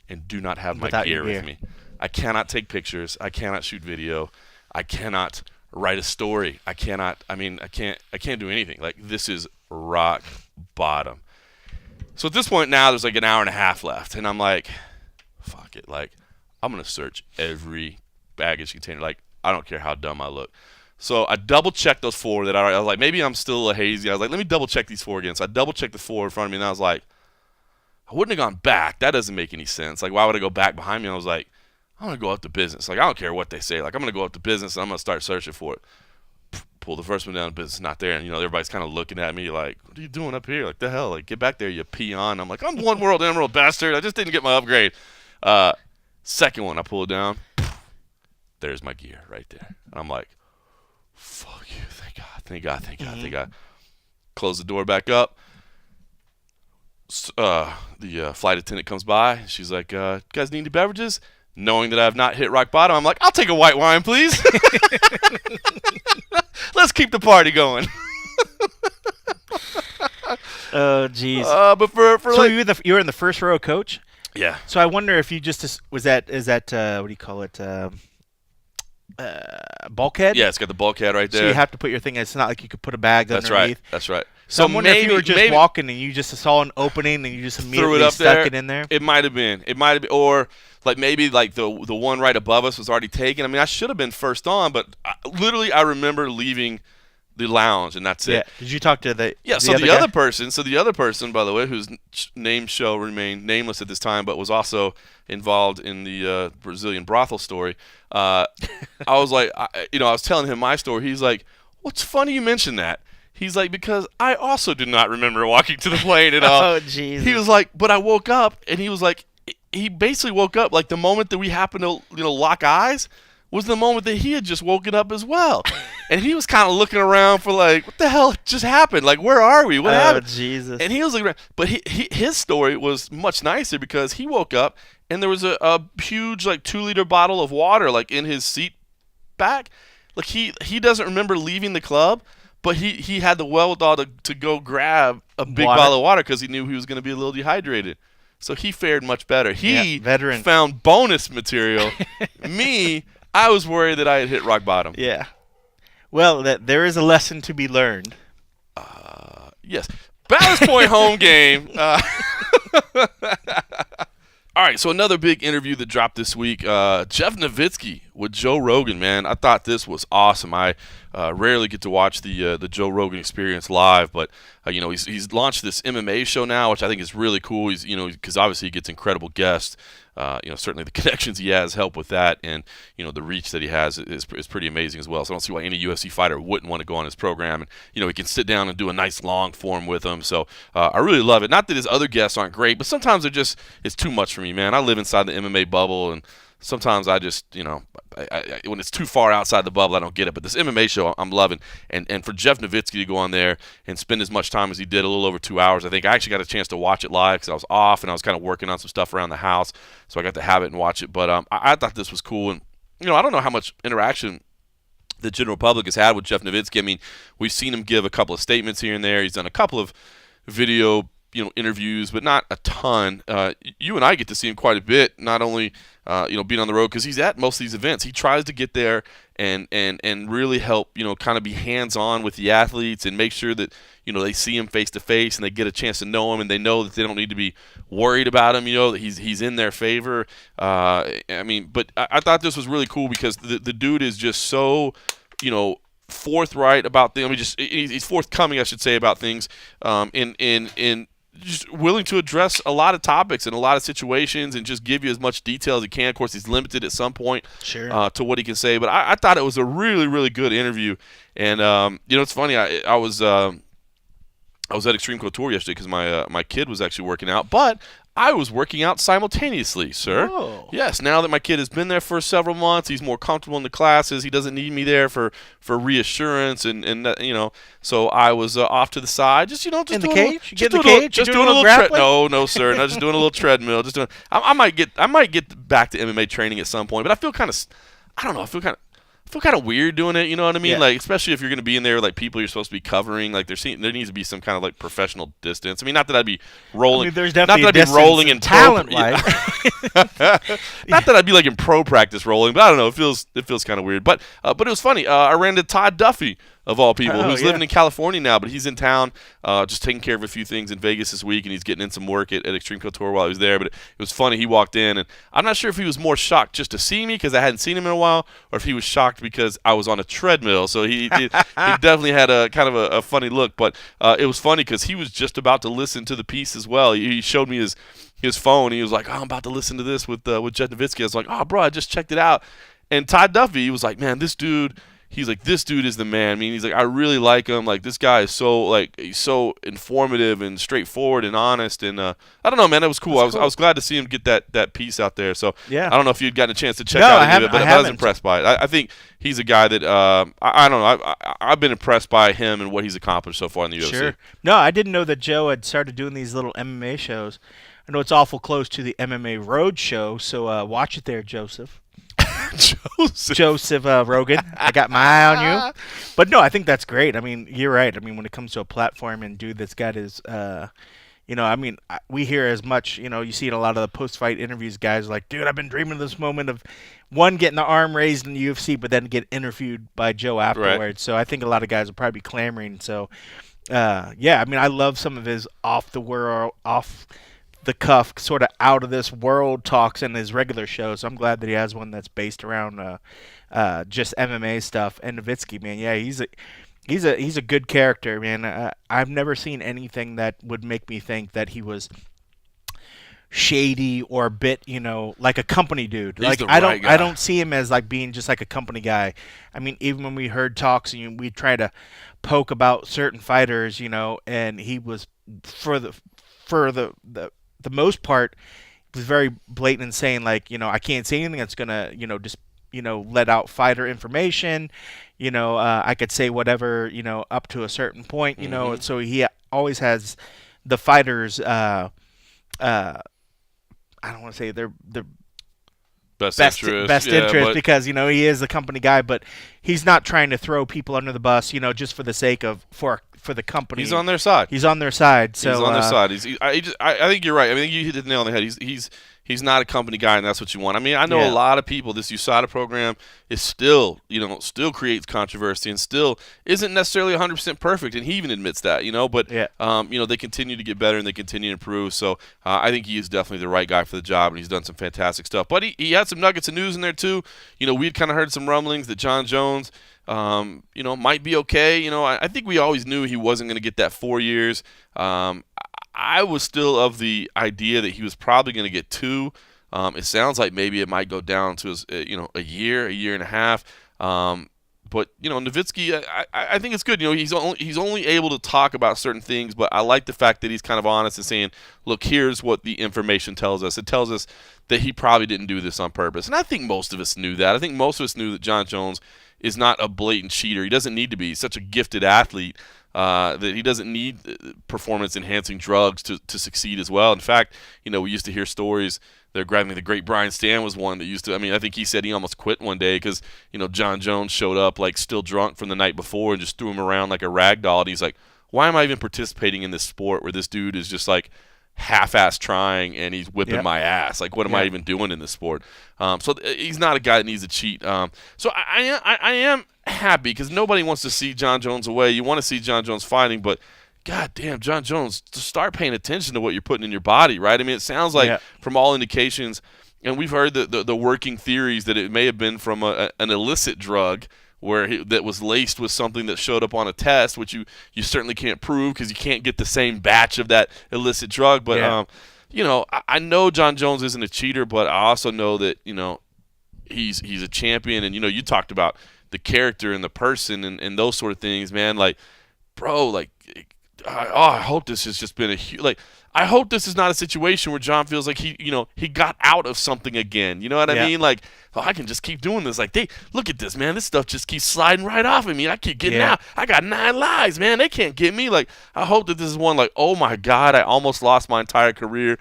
and do not have my Without gear your gear. with me. I cannot take pictures. I cannot shoot video. I cannot write a story. I can't do anything. Like, this is rock bottom. So at this point now, there's like an hour and a half left, and I'm like, fuck it. Like, I'm going to search every baggage container. Like, I don't care how dumb I look. So I double-checked those 4 that I was like, maybe I'm still a hazy. I was like, let me double-check these 4 again. So I double-checked the 4 in front of me, and I was like, I wouldn't have gone back. That doesn't make any sense. Like, why would I go back behind me? And I was like, I'm going to go up to business. Like, I don't care what they say. Like, I'm going to go up to business, and I'm going to start searching for it. Pull the first one down, business not there. And, everybody's kind of looking at me like, what are you doing up here? Like, the hell? Like, get back there, you peon. I'm like, I'm one world emerald bastard. I just didn't get my upgrade. Second one, I pull it down. There's my gear right there. And I'm like, fuck you. Thank God, thank God, thank God, thank God. Close the door back up. The flight attendant comes by. She's like, you guys need any beverages? Knowing that I have not hit rock bottom, I'm like, I'll take a white wine, please. Let's keep the party going. Oh, jeez. But for So like, you were in the first row, coach. yeah, So I wonder if you just is that what do you call it? Bulkhead. yeah, it's got the bulkhead right there. So you have to put your thing. It's not like you could put a bag That's underneath. right. That's right. So I wonder if you were just walking and you just saw an opening and you just threw immediately it up stuck there. it in there. It might have been. Or like maybe like the one right above us was already taken. I mean, I should have been first on, but I remember leaving the lounge, and that's Yeah. it. Did you talk to the? Yeah. So the other person, by the way, whose name shall remain nameless at this time, but was also involved in the Brazilian brothel story. I was like, I was telling him my story. He's like, "What's funny you mentioned that?" He's like, because I also did not remember walking to the plane at all. Oh, jeez. He was like, but I woke up, and he was like, he basically woke up like the moment that we happened to lock eyes was the moment that he had just woken up as well. And he was kind of looking around for like, what the hell just happened? Like, where are we? What happened? Oh, Jesus. And he was like, but his story was much nicer because he woke up and there was a huge like 2-liter bottle of water like in his seat back. Like he doesn't remember leaving the club, but he had the wherewithal to go grab a big bottle of water because he knew he was going to be a little dehydrated. So he fared much better. He veteran. found bonus material. Me, I was worried that I had hit rock bottom. Yeah. Well, there is a lesson to be learned. Yes. Ballast Point home game. All right, so another big interview that dropped this week. Jeff Nowitzki with Joe Rogan, man. I thought this was awesome. I rarely get to watch the Joe Rogan Experience live, but he's launched this MMA show now, which I think is really cool. He's because obviously he gets incredible guests. Certainly the connections he has help with that, and the reach that he has is pretty amazing as well. So I don't see why any UFC fighter wouldn't want to go on his program, and he can sit down and do a nice long form with him. So I really love it. Not that his other guests aren't great, but sometimes it's too much for me, man. I live inside the MMA bubble, and sometimes I just when it's too far outside the bubble, I don't get it. But this MMA show I'm loving, and for Jeff Nowitzki to go on there and spend as much time as he did, a little over 2 hours. I think I actually got a chance to watch it live because I was off and I was kind of working on some stuff around the house, so I got to have it and watch it. But I thought this was cool, and I don't know how much interaction the general public has had with Jeff Nowitzki. I mean, we've seen him give a couple of statements here and there. He's done a couple of video interviews, but not a ton. You and I get to see him quite a bit, not only being on the road because he's at most of these events. He tries to get there and really help kind of be hands-on with the athletes and make sure that they see him face to face and they get a chance to know him and they know that they don't need to be worried about him, that he's in their favor. But I thought this was really cool because the dude is just so forthright about things. He's forthcoming, I should say, about things. In just willing to address a lot of topics and a lot of situations and just give you as much detail as he can. Of course, he's limited at some point to what he can say, but I thought it was a really, really good interview. And it's funny. I was at Extreme Couture yesterday because my kid was actually working out, but I was working out simultaneously, sir. Oh. Yes, now that my kid has been there for several months, he's more comfortable in the classes. He doesn't need me there for reassurance, and so I was off to the side, just in the cage. Just doing a little grappling. No, sir, not just doing a little treadmill. Just doing. I might get back to MMA training at some point, but I feel kind of, I don't know. I feel kind of feel kind of weird doing it. You know what I mean? Yeah. Like, especially if you're going to be in there, like people you're supposed to be covering. Like, there needs to be some kind of like professional distance. I mean, not that I'd be rolling. I mean, there's not definitely that I'd a be rolling in talent pro, wise. Not that I'd be like in pro practice rolling, but I don't know. It feels kind of weird. But it was funny. I ran into Todd Duffy of all people, who's living in California now, but he's in town, just taking care of a few things in Vegas this week, and he's getting in some work at Extreme Couture while he was there. But it was funny. He walked in, and I'm not sure if he was more shocked just to see me because I hadn't seen him in a while, or if he was shocked because I was on a treadmill. So he definitely had a kind of a funny look. But it was funny because he was just about to listen to the piece as well. He showed me his phone. He was like, "Oh, I'm about to listen to this with Jed Nowitzki." I was like, "Oh, bro, I just checked it out." And Todd Duffy, he was like, "Man, this dude." He's like, this dude is the man. I mean, he's like, I really like him. Like, this guy is he's so informative and straightforward and honest. And I don't know, man, it was cool. I was glad to see him get that piece out there. So yeah. I don't know if you'd gotten a chance to check out any of it, but I was impressed by it. I think he's a guy that I don't know. I've been impressed by him and what he's accomplished so far in the UFC. Sure. No, I didn't know that Joe had started doing these little MMA shows. I know it's awful close to the MMA Road show, so watch it there, Joseph. Joseph Rogan. I got my eye on you. But no, I think that's great. I mean, you're right. I mean, when it comes to a platform and dude that's got his, I mean, we hear as much, you see in a lot of the post-fight interviews, guys are like, dude, I've been dreaming of this moment of, one, getting the arm raised in the UFC, but then get interviewed by Joe afterwards. Right. So I think a lot of guys will probably be clamoring. So, I mean, I love some of his off the cuff, sort of out of this world talks in his regular shows. So I'm glad that he has one that's based around just MMA stuff. And Nowitzki, man, yeah, he's a good character, man. I've never seen anything that would make me think that he was shady or a bit, like a company dude. He's like the right guy. I don't see him as like being just like a company guy. I mean, even when we heard talks and we try to poke about certain fighters, and he was for the most part, was very blatant in saying like, I can't say anything that's gonna, just let out fighter information. I could say whatever, up to a certain point. So he always has the fighters. I don't want to say they're best interest because he is a company guy, but he's not trying to throw people under the bus, just for the sake of for the company. He's on their side. So he's on their side. I think you're right. I think you hit the nail on the head. He's not a company guy, and that's what you want. I mean, I know a lot of people. This USADA program is still creates controversy and still isn't necessarily 100% perfect, and he even admits that. But they continue to get better and they continue to improve. So I think he is definitely the right guy for the job, and he's done some fantastic stuff. But he had some nuggets of news in there too. We'd kind of heard some rumblings that John Jones, might be okay. I think we always knew he wasn't going to get that 4 years. I was still of the idea that he was probably going to get 2. It sounds like maybe it might go down to a year and a half. But Nowitzki, I think it's good. He's only able to talk about certain things, but I like the fact that he's kind of honest and saying, look, here's what the information tells us. It tells us that he probably didn't do this on purpose, and I think most of us knew that. I think most of us knew that John Jones is not a blatant cheater. He doesn't need to be. He's such a gifted athlete. That he doesn't need performance-enhancing drugs to succeed as well. In fact, we used to hear stories. They're grabbing the great Brian Stan was one that used to. I mean, I think he said he almost quit one day because John Jones showed up like still drunk from the night before and just threw him around like a rag doll. And he's like, "Why am I even participating in this sport where this dude is just like half-ass trying and he's whipping my ass? Like, what am I even doing in this sport?" So he's not a guy that needs to cheat. So I am happy because nobody wants to see John Jones away. You want to see John Jones fighting, but God damn, John Jones, just start paying attention to what you're putting in your body, right? I mean, it sounds like from all indications, and we've heard the working theories that it may have been from an illicit drug that was laced with something that showed up on a test, which you certainly can't prove because you can't get the same batch of that illicit drug. But I know John Jones isn't a cheater, but I also know that he's a champion, and you talked about the character and the person and those sort of things, man. Like, bro, like, I hope this has just been I hope this is not a situation where John feels like he got out of something again. You know what I mean? Like, I can just keep doing this. Like, look at this, man. This stuff just keeps sliding right off of me. I keep getting out. I got 9 lives, man. They can't get me. Like, I hope that this is one like, oh my God, I almost lost my entire career.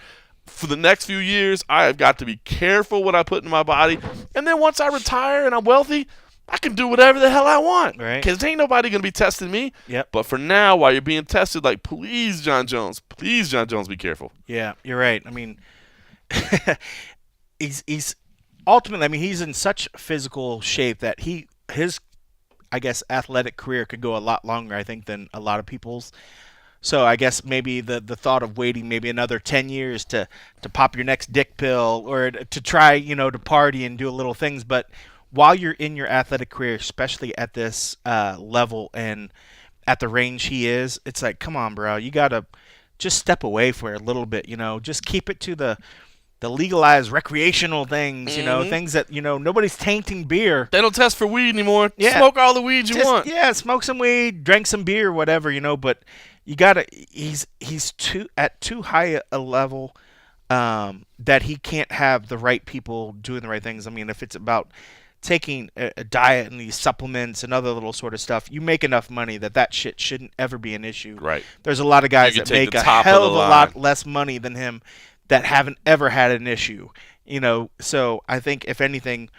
For the next few years, I have got to be careful what I put in my body. And then once I retire and I'm wealthy, I can do whatever the hell I want. Right. Because ain't nobody going to be testing me. Yep. But for now, while you're being tested, like, please, John Jones, be careful. Yeah, you're right. I mean, he's ultimately, I mean, he's in such physical shape that his I guess athletic career could go a lot longer, I think, than a lot of people's. So I guess maybe the thought of waiting maybe another 10 years to pop your next dick pill or to try, to party and do little things. But while you're in your athletic career, especially at this level and at the range he is, it's like, come on, bro, you got to just step away for a little bit, just keep it to the legalized recreational things, things that, nobody's tainting beer. They don't test for weed anymore. Yeah. Smoke all the weed you want. Yeah, smoke some weed, drink some beer, whatever, but you gotta. He's at too high a level that he can't have the right people doing the right things. I mean, if it's about taking a diet and these supplements and other little sort of stuff, you make enough money that shit shouldn't ever be an issue. Right. There's a lot of guys that make a hell of a lot less money than him that haven't ever had an issue. So I think if anything,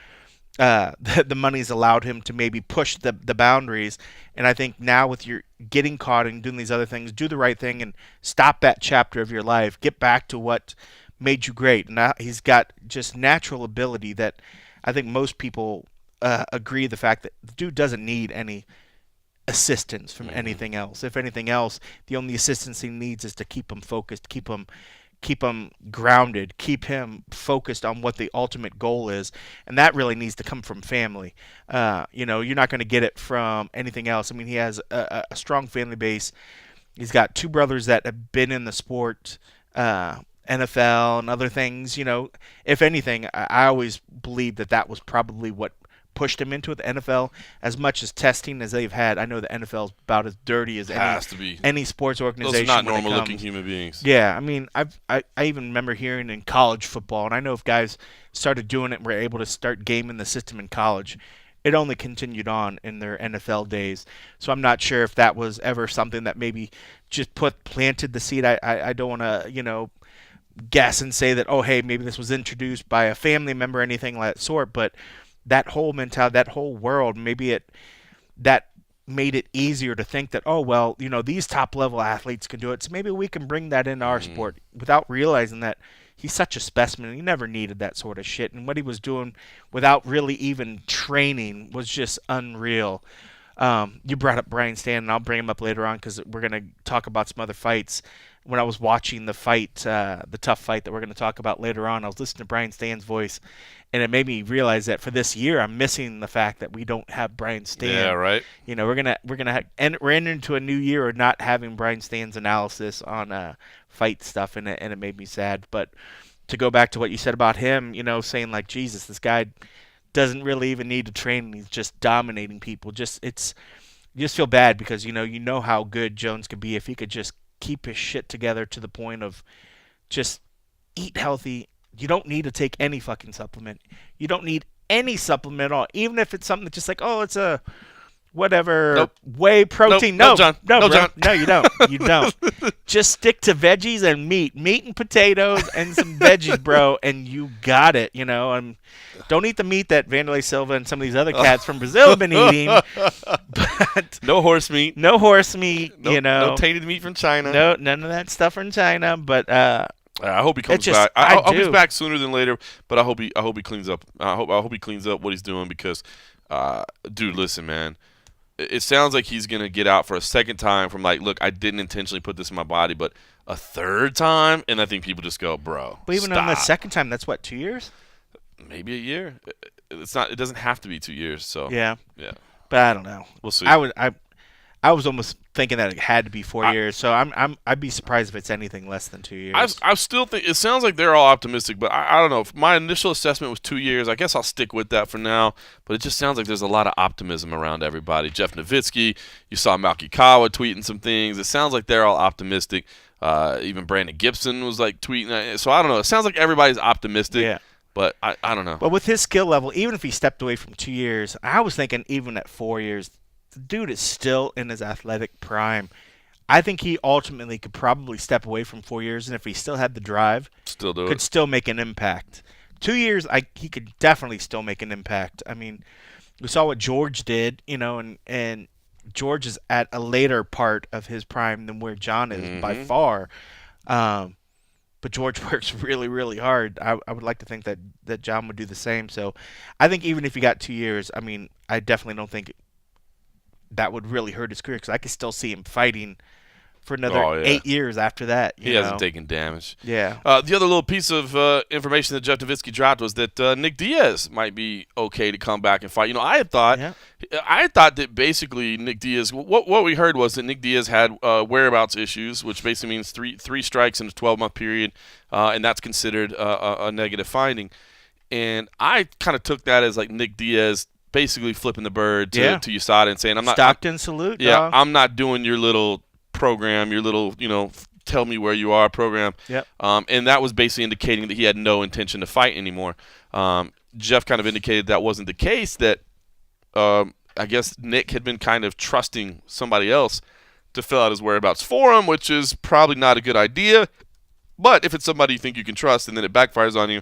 the money's allowed him to maybe push the boundaries. And I think now with your getting caught and doing these other things, do the right thing and stop that chapter of your life. Get back to what made you great. And he's got just natural ability that I think most people agree the fact that the dude doesn't need any assistance from anything else. If anything else, the only assistance he needs is to keep him focused, keep him grounded, keep him focused on what the ultimate goal is, and that really needs to come from family. You're not going to get it from anything else. I mean, he has a strong family base. He's got two brothers that have been in the sport, NFL and other things. If anything, I always believed that was probably what pushed him into it. The NFL, as much as testing as they've had, I know the NFL is about as dirty as any sports organization. Those are not normal-looking human beings. Yeah, I mean, I even remember hearing in college football, and I know if guys started doing it and were able to start gaming the system in college, it only continued on in their NFL days. So I'm not sure if that was ever something that maybe just planted the seed. I don't want to, guess and say that, oh, hey, maybe this was introduced by a family member or anything like that sort, but that whole mentality, that whole world, maybe that made it easier to think that, oh, well, these top-level athletes can do it, so maybe we can bring that into our sport without realizing that he's such a specimen. He never needed that sort of shit, and what he was doing without really even training was just unreal. You brought up Brian Stann, and I'll bring him up later on because we're going to talk about some other fights. When I was watching the fight, the tough fight that we're going to talk about later on, I was listening to Brian Stann's voice, and it made me realize that for this year, I'm missing the fact that we don't have Brian Stann. Yeah, right. We're entering into a new year of not having Brian Stann's analysis on fight stuff, and it made me sad. But to go back to what you said about him, saying like, Jesus, this guy doesn't really even need to train, he's just dominating people. You just feel bad because you know how good Jones could be if he could just keep his shit together to the point of just eat healthy. You don't need to take any fucking supplement. You don't need any supplement at all, even if it's something that's just like, oh, it's a whatever whey protein. No, John. No, John. No, you don't. You don't. Just stick to veggies and meat and potatoes and some veggies, bro, and you got it. Don't eat the meat that Vanderlei Silva and some of these other cats from Brazil have been eating. But no horse meat. No horse meat. No tainted meat from China. No, none of that stuff from China. But I hope he comes back. I hope he's back sooner than later. But I hope he cleans up. I hope he cleans up what he's doing because, dude, listen, man. It sounds like he's gonna get out for a second time from like, look, I didn't intentionally put this in my body, but a third time, and I think people just go, bro. But even on the second time, that's what, 2 years? Maybe a year. It's not. It doesn't have to be 2 years. So yeah. But I don't know. We'll see. I was almost thinking that it had to be 4 years, so I'd be surprised if it's anything less than 2 years. I still think it sounds like they're all optimistic, but I don't know. My initial assessment was 2 years. I guess I'll stick with that for now. But it just sounds like there's a lot of optimism around everybody. Jeff Nowitzki, you saw Malki Kawa tweeting some things. It sounds like they're all optimistic. Even Brandon Gibson was like tweeting. So I don't know. It sounds like everybody's optimistic. Yeah. But I don't know. But with his skill level, even if he stepped away from 2 years, I was thinking even at 4 years, the dude is still in his athletic prime. I think he ultimately could probably step away from 4 years, and if he still had the drive, could still make an impact. 2 years, he could definitely still make an impact. I mean, We saw what George did, and George is at a later part of his prime than where John is by Mm-hmm. far. Um, but George works really, really hard. I would like to think that John would do the same. So I think even if he got 2 years, I mean, I definitely don't think that would really hurt his career because I could still see him fighting for another Oh, yeah. 8 years after that. He hasn't taken damage. Yeah. The other little piece of information that Jeff Nowitzki dropped was that Nick Diaz might be okay to come back and fight. I had thought, Yeah. that basically Nick Diaz. What we heard was that Nick Diaz had whereabouts issues, which basically means three strikes in a 12-month period, and that's considered a negative finding. And I kind of took that as like Nick Diaz basically flipping the bird to USADA and saying, "I'm not Stockton salute. Yeah, dog. I'm not doing your little program, your little, tell me where you are program." Yep. And that was basically indicating that he had no intention to fight anymore. Jeff kind of indicated that wasn't the case, that I guess Nick had been kind of trusting somebody else to fill out his whereabouts for him, which is probably not a good idea. But if it's somebody you think you can trust and then it backfires on you,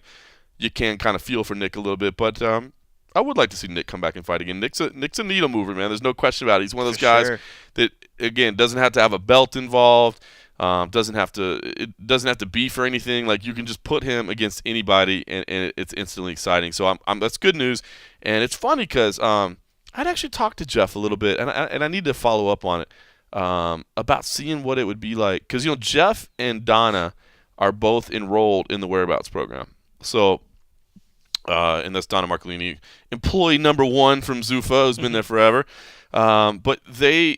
you can kind of feel for Nick a little bit. But I would like to see Nick come back and fight again. Nick's a needle mover, man. There's no question about it. He's one of those guys that, again, doesn't have to have a belt involved. Doesn't have to be for anything. Like, you can just put him against anybody, and it's instantly exciting. So that's good news, and it's funny because I'd actually talked to Jeff a little bit, and I need to follow up on it about seeing what it would be like, because Jeff and Donna are both enrolled in the whereabouts program. So. And that's Donna Marcolini, employee number 1 from Zuffa, who's been there forever. But they,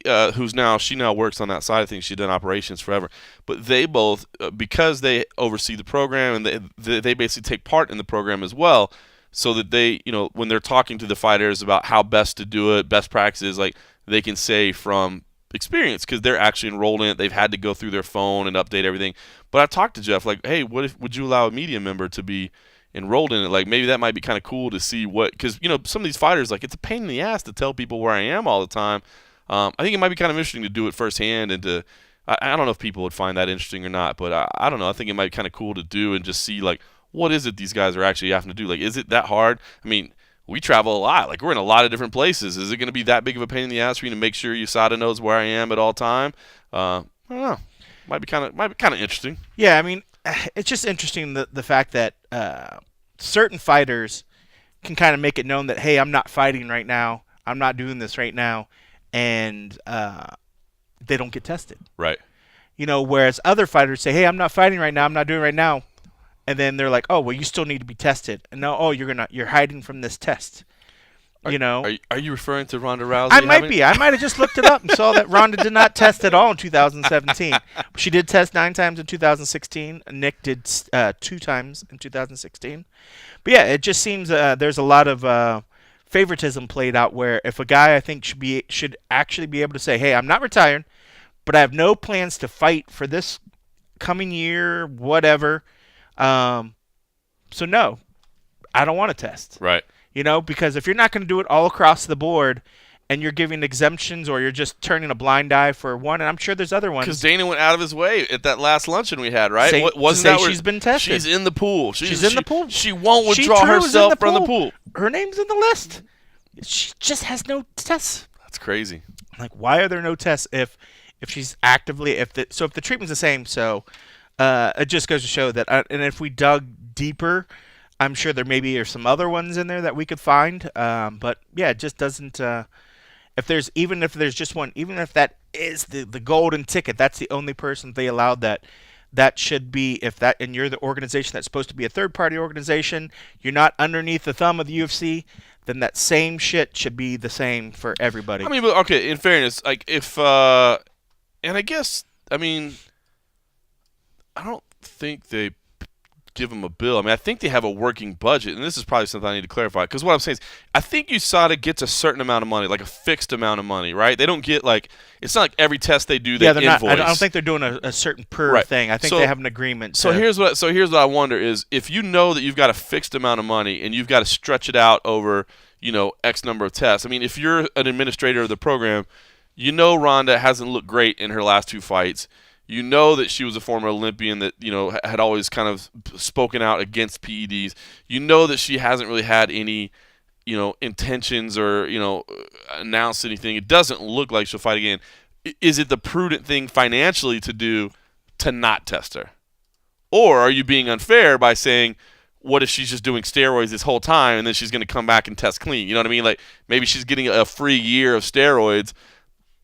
she now works on that side of things. She's done operations forever. But they both, because they oversee the program and they basically take part in the program as well, so that they, when they're talking to the fighters about how best to do it, best practices, like, they can say from experience, because they're actually enrolled in it. They've had to go through their phone and update everything. But I talked to Jeff, like, hey, would you allow a media member to be enrolled in it? Like, maybe that might be kind of cool to see because some of these fighters, like, it's a pain in the ass to tell people where I am all the time. I think it might be kind of interesting to do it firsthand, and I don't know if people would find that interesting or not, but I don't know. I think it might be kind of cool to do and just see, like, what is it these guys are actually having to do? Like, is it that hard? I mean, we travel a lot. Like, we're in a lot of different places. Is it going to be that big of a pain in the ass for you to make sure USADA knows where I am at all time? I don't know. Might be kind of interesting. Yeah, I mean, it's just interesting the fact that certain fighters can kind of make it known that, hey, I'm not fighting right now, I'm not doing this right now, and they don't get tested. Right. Whereas other fighters say, hey, I'm not fighting right now, I'm not doing it right now, and then they're like, oh, well, you still need to be tested. And no, oh, you're hiding from this test. Are you referring to Ronda Rousey? I might be. I might have just looked it up and saw that Ronda did not test at all in 2017. She did test 9 times in 2016. Nick did 2 times in 2016. But yeah, it just seems there's a lot of favoritism played out, where if a guy, I think, should actually be able to say, hey, I'm not retired, but I have no plans to fight for this coming year, whatever. So no, I don't want to test. Right. Because if you're not going to do it all across the board, and you're giving exemptions, or you're just turning a blind eye for one, and I'm sure there's other ones. Because Dana went out of his way at that last luncheon we had, right? Wasn't that she's been tested? She's in the pool. She's in the pool. She won't withdraw herself from the pool. Her name's in the list. She just has no tests. That's crazy. Like, why are there no tests if she's actively if the treatment's the same? So it just goes to show that. And if we dug deeper, I'm sure there maybe are some other ones in there that we could find. But yeah, it just doesn't. If there's just one, even if that is the golden ticket, that's the only person they allowed that should be, and you're the organization that's supposed to be a third-party organization, you're not underneath the thumb of the UFC, then that same shit should be the same for everybody. I mean, but okay, in fairness, like, if and I guess, I mean, I don't think they give them a bill. I mean, I think they have a working budget, and this is probably something I need to clarify, because what I'm saying is, I think USADA gets a certain amount of money, like a fixed amount of money, right? They don't get, like, it's not like every test they do, they invoice. I don't think they're doing a certain per thing. I think they have an agreement. So here's what I wonder is, if you know that you've got a fixed amount of money and you've got to stretch it out over, X number of tests. I mean, if you're an administrator of the program, Ronda hasn't looked great in her last 2 fights. You know that she was a former Olympian that, had always kind of spoken out against PEDs. You know that she hasn't really had any intentions or announce anything. It doesn't look like she'll fight again. Is it the prudent thing financially to do to not test her, or are you being unfair by saying, what if she's just doing steroids this whole time and then she's going to come back and test clean? You know what I mean? Like maybe she's getting a free year of steroids.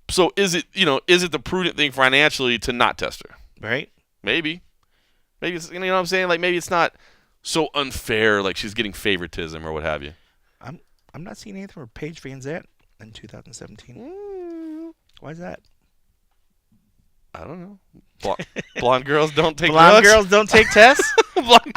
So is it the prudent thing financially to not test her? Right? Maybe it's, what I'm saying? Like maybe it's not so unfair, like she's getting favoritism or what have you. I'm not seeing anything from Paige Van Zandt in 2017. Why is that? I don't know. Blonde girls don't take Blonde drugs. girls don't take tests? Blonde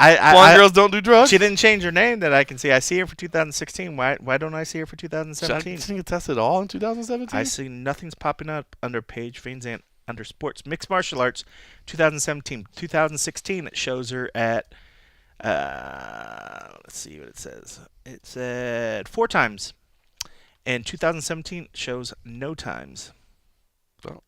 girls don't do drugs. She didn't change her name that I can see. I see her for 2016. Why don't I see her for 2017? She didn't get tested at all in 2017? I see nothing's popping up under Paige Van Zandt under sports. Mixed martial arts, 2017. 2016, it shows her at, let's see what it says. It said 4 times. And 2017 shows no times. Well,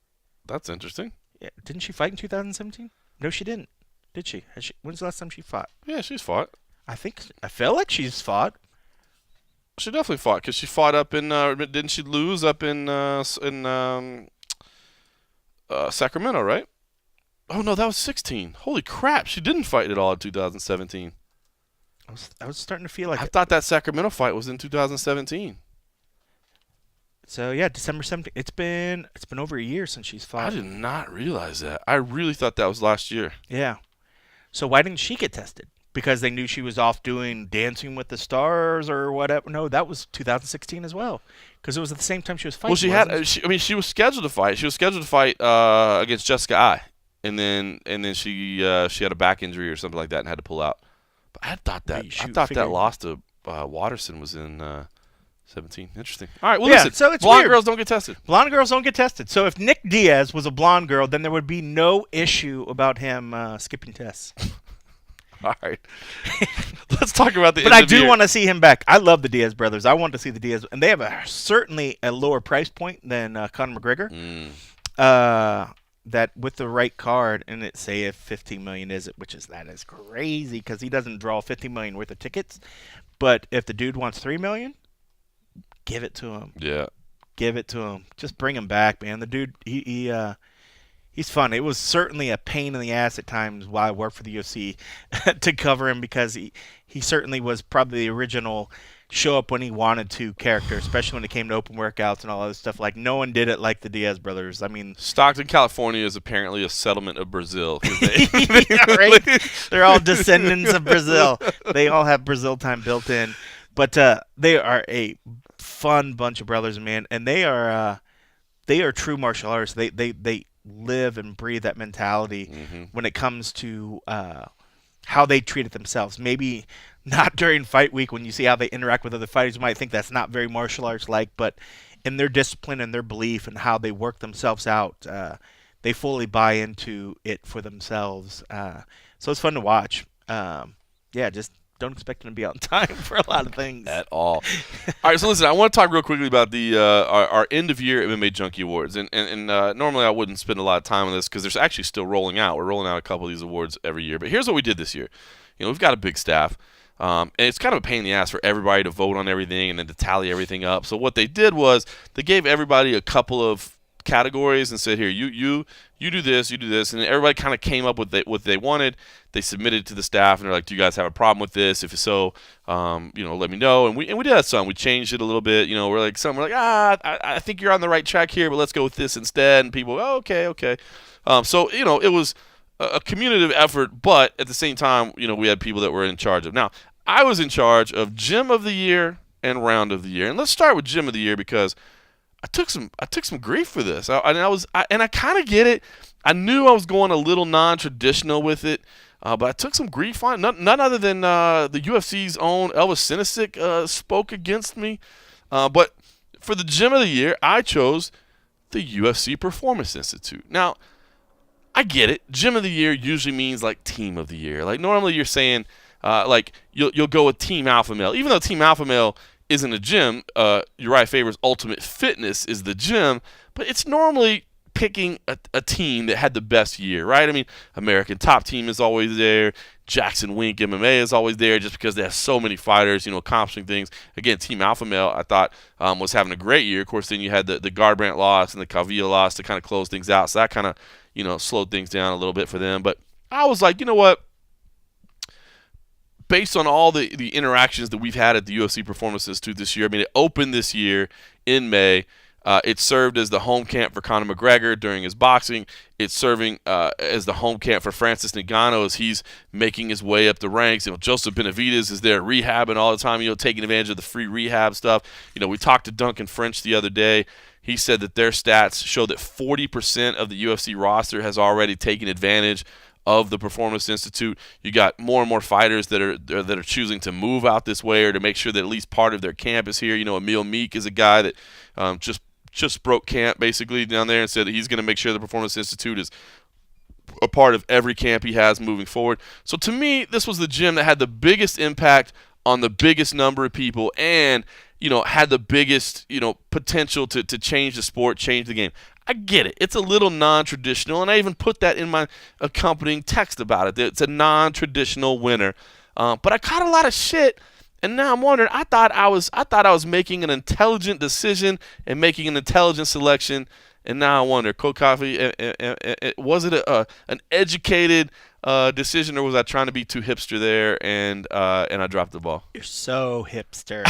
that's interesting. Yeah, didn't she fight in 2017? No, she didn't. Did she? When's the last time she fought? Yeah, she's fought. I feel like she's fought. She definitely fought because she fought up in. Didn't she lose up in Sacramento? Right? Oh no, that was 16. Holy crap! She didn't fight at all in 2017. I was starting to feel like I thought that Sacramento fight was in 2017. So yeah, December 17th. It's been over a year since she's fought. I did not realize that. I really thought that was last year. Yeah. So why didn't she get tested? Because they knew she was off doing Dancing with the Stars or whatever. No, that was 2016 as well. Because it was at the same time she was fighting. Well, she was scheduled to fight. She was scheduled to fight against Jessica Ai, and then she had a back injury or something like that and had to pull out. But I thought that loss to Watterson was in 17. Interesting. All right. Well, listen. So it's blonde weird. girls don't get tested. Blonde girls don't get tested. So if Nick Diaz was a blonde girl, then there would be no issue about him skipping tests. All right. Let's talk about the. But I do want to see him back. I love the Diaz brothers. I want to see the Diaz, and they have certainly a lower price point than Conor McGregor. That with the right card, and it say if 15 million is it, that is crazy because he doesn't draw 50 million worth of tickets. But if the dude wants 3 million. Give it to him. Yeah. Give it to him. Just bring him back, man. The dude, he's fun. It was certainly a pain in the ass at times while I worked for the UFC to cover him because he certainly was probably the original show up when he wanted to character, especially when it came to open workouts and all other stuff. Like, no one did it like the Diaz brothers. I mean, Stockton, California is apparently a settlement of Brazil. Yeah, right? They're all descendants of Brazil. They all have Brazil time built in. But they are a fun bunch of brothers, man, and they are true martial artists. They live and breathe that mentality when it comes to how they treat it themselves. Maybe not during fight week when you see how they interact with other fighters. You might think that's not very martial arts like, but in their discipline and their belief and how they work themselves out, they fully buy into it for themselves. So it's fun to watch. Just don't expect them to be on time for a lot of things. At all. All right, so listen, I want to talk real quickly about the our end-of-year MMA Junkie Awards. And normally I wouldn't spend a lot of time on this because there's actually still rolling out. We're rolling out a couple of these awards every year. But here's what we did this year. We've got a big staff. And it's kind of a pain in the ass for everybody to vote on everything and then to tally everything up. So what they did was they gave everybody a couple of categories and said, here, you do this, and everybody kind of came up with what they wanted. They submitted it to the staff, and they're like, do you guys have a problem with this? If so, let me know. And we did have some. We changed it a little bit. We're like, I think you're on the right track here, but let's go with this instead. And people, okay. So it was a community effort, but at the same time, we had people that were in charge of. Now, I was in charge of Gym of the Year and Round of the Year, and let's start with Gym of the Year because I took some grief for this, and I kind of get it. I knew I was going a little non-traditional with it, but I took some grief on it. None other than the UFC's own Elvis Sinisic spoke against me. But for the Gym of the Year, I chose the UFC Performance Institute. Now, I get it. Gym of the Year usually means like Team of the Year. Like normally you're saying like you'll go with Team Alpha Male, even though Team Alpha Male isn't a gym. Uriah Faber's Ultimate Fitness is the gym, but it's normally picking a team that had the best year, right? I mean, American Top Team is always there. Jackson Wink MMA is always there just because they have so many fighters, accomplishing things. Again, Team Alpha Male, I thought, was having a great year. Of course, then you had the Garbrandt loss and the Calvillo loss to kind of close things out. So that kind of, slowed things down a little bit for them. But I was like, you know what? Based on all the interactions that we've had at the UFC Performance Institute this year, I mean, it opened this year in May. It served as the home camp for Conor McGregor during his boxing. It's serving as the home camp for Francis Ngannou as he's making his way up the ranks. Joseph Benavidez is there rehabbing all the time, taking advantage of the free rehab stuff. We talked to Duncan French the other day. He said that their stats show that 40% of the UFC roster has already taken advantage of the Performance Institute. You got more and more fighters that are choosing to move out this way or to make sure that at least part of their camp is here. Emil Meek is a guy that just broke camp basically down there and said that he's going to make sure the Performance Institute is a part of every camp he has moving forward. So to me, this was the gym that had the biggest impact on the biggest number of people and, had the biggest, potential to change the sport, change the game. I get it. It's a little non-traditional, and I even put that in my accompanying text about it. It's a non-traditional winner. But I caught a lot of shit. And now I'm wondering. I thought I was making an intelligent decision and making an intelligent selection, and now I wonder, Cold Coffee, was it an educated decision, or was I trying to be too hipster there, and I dropped the ball? You're so hipster.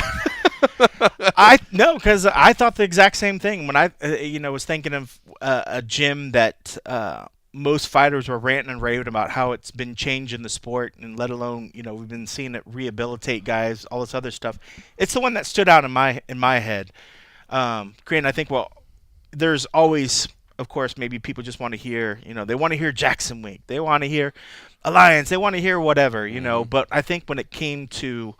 No, because I thought the exact same thing when I was thinking of a gym that most fighters were ranting and raving about how it's been changing the sport, and let alone, we've been seeing it rehabilitate guys, all this other stuff. It's the one that stood out in my head. Grant, I think, there's always, of course, maybe people just want to hear, they want to hear Jackson Wink, they want to hear Alliance, they want to hear whatever, But I think when it came to,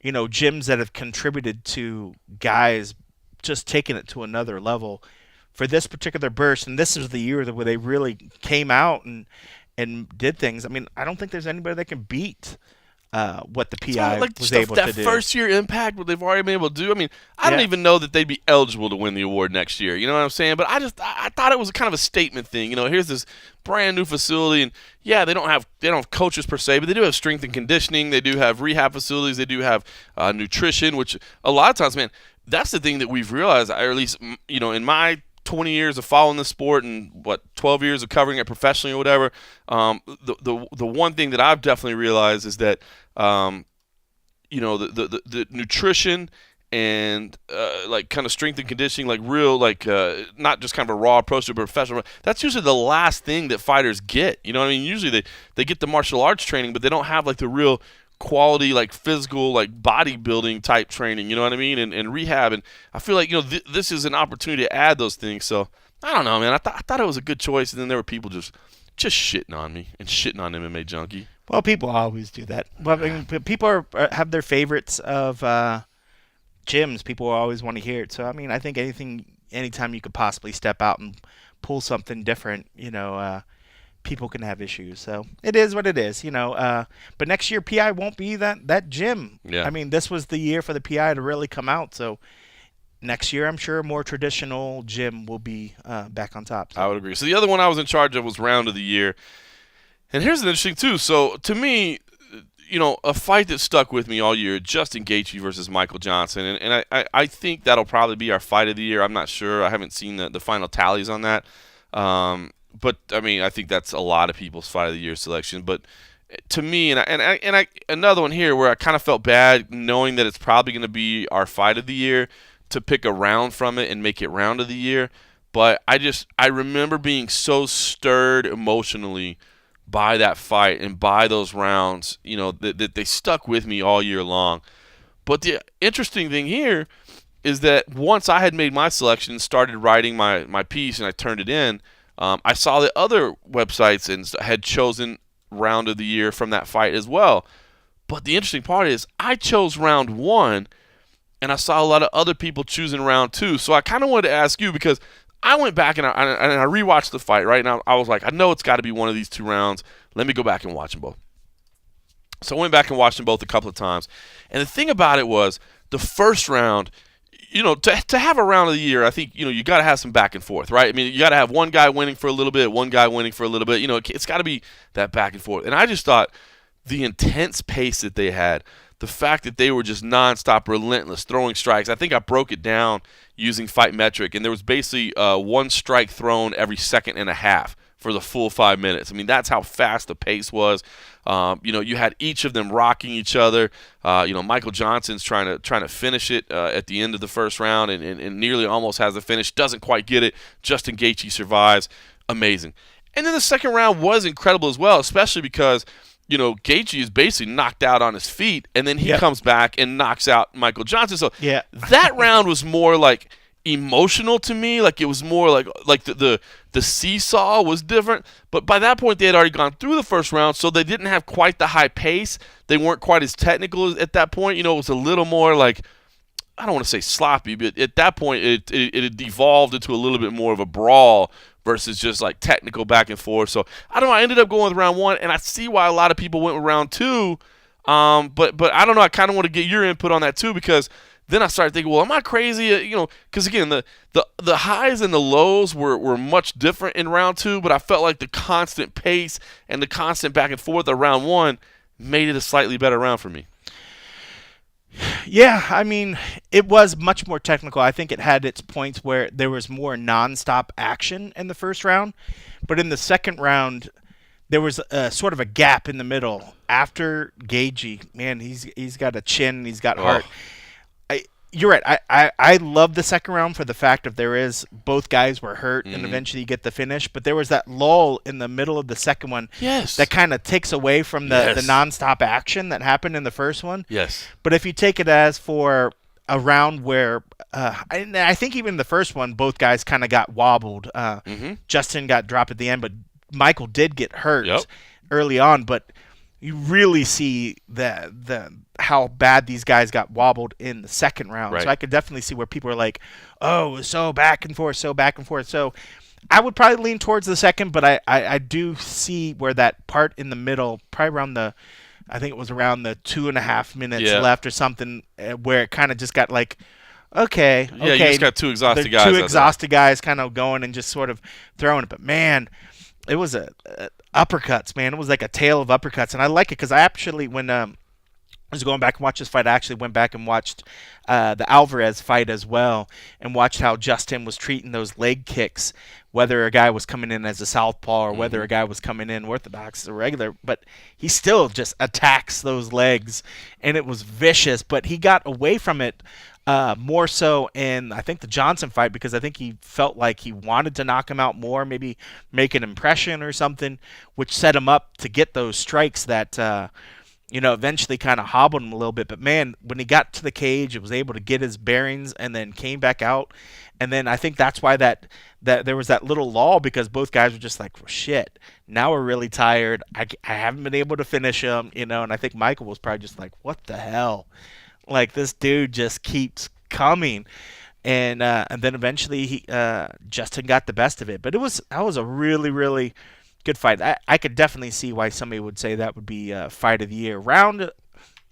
gyms that have contributed to guys just taking it to another level, for this particular burst, and this is the year where they really came out and did things. I mean, I don't think there's anybody that can beat what the PI was able to do. That first year impact, what they've already been able to do. I mean, I don't even know that they'd be eligible to win the award next year. You know what I'm saying? But I thought it was kind of a statement thing. Here's this brand new facility, and yeah, they don't have coaches per se, but they do have strength and conditioning. They do have rehab facilities. They do have nutrition, which a lot of times, man, that's the thing that we've realized, or at least in my 20 years of following the sport and 12 years of covering it professionally or whatever, the one thing that I've definitely realized is that the nutrition and kind of strength and conditioning, real not just kind of a raw approach to professional, that's usually the last thing that fighters get. You know what I mean? Usually they get the martial arts training, but they don't have the real quality physical bodybuilding type training, you know what I mean, and rehab. And I feel like this is an opportunity to add those things. So I don't know, man. I thought it was a good choice, and then there were people just shitting on me and shitting on MMA Junkie. Well, people always do that. Well, I mean, people have their favorites of gyms. People always want to hear it. So I mean, I think anytime you could possibly step out and pull something different, people can have issues. So it is what it is, but next year PI won't be that gym. Yeah. I mean, this was the year for the PI to really come out. So next year, I'm sure a more traditional gym will be back on top. So. I would agree. So the other one I was in charge of was round of the year. And here's an interesting too. So to me, a fight that stuck with me all year, Justin Gaethje versus Michael Johnson. And I think that'll probably be our fight of the year. I'm not sure. I haven't seen the final tallies on that. But I mean, I think that's a lot of people's fight of the year selection. But to me, and another one here where I kind of felt bad knowing that it's probably going to be our fight of the year to pick a round from it and make it round of the year. But I remember being so stirred emotionally by that fight and by those rounds, that they stuck with me all year long. But the interesting thing here is that once I had made my selection and started writing my piece and I turned it in, I saw that other websites had chosen round of the year from that fight as well. But the interesting part is I chose round one, and I saw a lot of other people choosing round two. So I kind of wanted to ask you, because I went back and I rewatched the fight, right? Now I was like, I know it's got to be one of these two rounds. Let me go back and watch them both. So I went back and watched them both a couple of times. And the thing about it was the first round, to have a round of the year, I think, you got to have some back and forth, right? I mean, you got to have one guy winning for a little bit, one guy winning for a little bit. It's got to be that back and forth. And I just thought the intense pace that they had, the fact that they were just nonstop, relentless, throwing strikes. I think I broke it down using Fight Metric, and there was basically one strike thrown every second and a half for the full 5 minutes. I mean, that's how fast the pace was. You had each of them rocking each other. Michael Johnson's trying to finish it at the end of the first round, and nearly almost has the finish. Doesn't quite get it. Justin Gaethje survives. Amazing. And then the second round was incredible as well, especially because Gaethje is basically knocked out on his feet, and then he comes back and knocks out Michael Johnson. So that round was more like emotional to me. Like it was more like the seesaw was different. But by that point, they had already gone through the first round, so they didn't have quite the high pace. They weren't quite as technical at that point. It was a little more like, I don't want to say sloppy, but at that point, it had devolved into a little bit more of a brawl versus just like technical back and forth. So I don't know. I ended up going with round one, and I see why a lot of people went with round two. But I don't know. I kind of want to get your input on that too, because then I started thinking, well, am I crazy? Because again, the highs and the lows were much different in round two, but I felt like the constant pace and the constant back and forth of round one made it a slightly better round for me. Yeah, I mean, it was much more technical. I think it had its points where there was more nonstop action in the first round, but in the second round, there was sort of a gap in the middle. After Gaethje, man, he's got a chin, and he's got heart. You're right. I love the second round for the fact of both guys were hurt, and eventually you get the finish. But there was that lull in the middle of the second one that kind of takes away from the nonstop action that happened in the first one. Yes. But if you take it as for a round where I think even the first one, both guys kind of got wobbled. Justin got dropped at the end, but Michael did get hurt early on. But you really see how bad these guys got wobbled in the second round. Right. So I could definitely see where people are like, oh, it was so back and forth. So I would probably lean towards the second, but I do see where that part in the middle, probably around I think it was around the 2.5 minutes left or something, where it kind of just got like, okay. You just got two exhausted guys. Two exhausted guys kind of going and just sort of throwing it. But man, it was uppercuts, man. It was like a tale of uppercuts, and I like it because I actually, when I was going back and watch this fight, I actually went back and watched the Alvarez fight as well, and watched how Justin was treating those leg kicks, whether a guy was coming in as a southpaw or whether a guy was coming in orthodox or regular, but he still just attacks those legs, and it was vicious, but he got away from it more so in, I think, the Johnson fight, because I think he felt like he wanted to knock him out more, maybe make an impression or something, which set him up to get those strikes that eventually kind of hobbled him a little bit. But man, when he got to the cage, it was able to get his bearings and then came back out. And then I think that's why that there was that little lull, because both guys were just like, well, shit, now we're really tired. I haven't been able to finish him, and I think Michael was probably just like, what the hell? Like, this dude just keeps coming. And then eventually Justin got the best of it. But that was a really, really good fight. I could definitely see why somebody would say that would be fight of the year. Round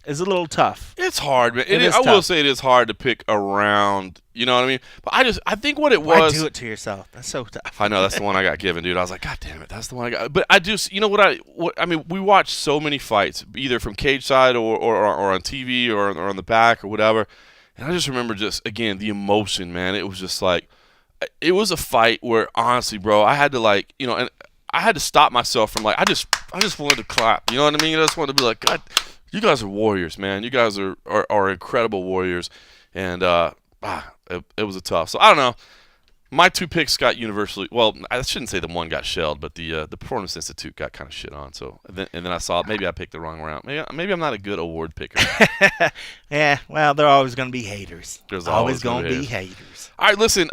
is a little tough. It's hard, man. I will say it is hard to pick a round. You know what I mean? But I think what it was. Why do it to yourself? That's so tough. I know, that's the one I got given, dude. I was like, God damn it, that's the one I got. But I just, what I mean, we watch so many fights, either from cage side or on TV or on the back or whatever. And I just remember again, the emotion, man. It was just like, it was a fight where, honestly, bro, I had to and I had to stop myself from I just wanted to clap. You know what I mean? I just wanted to be like, God, you guys are warriors, man. You guys are incredible warriors. And it was a tough. So I don't know. My two picks got universally. Well, I shouldn't say the one got shelled, but the Performance Institute got kind of shit on. So and then I saw maybe I picked the wrong round. Maybe I'm not a good award picker. Yeah, well, there are always going to be haters. There's always going to be haters. All right, listen.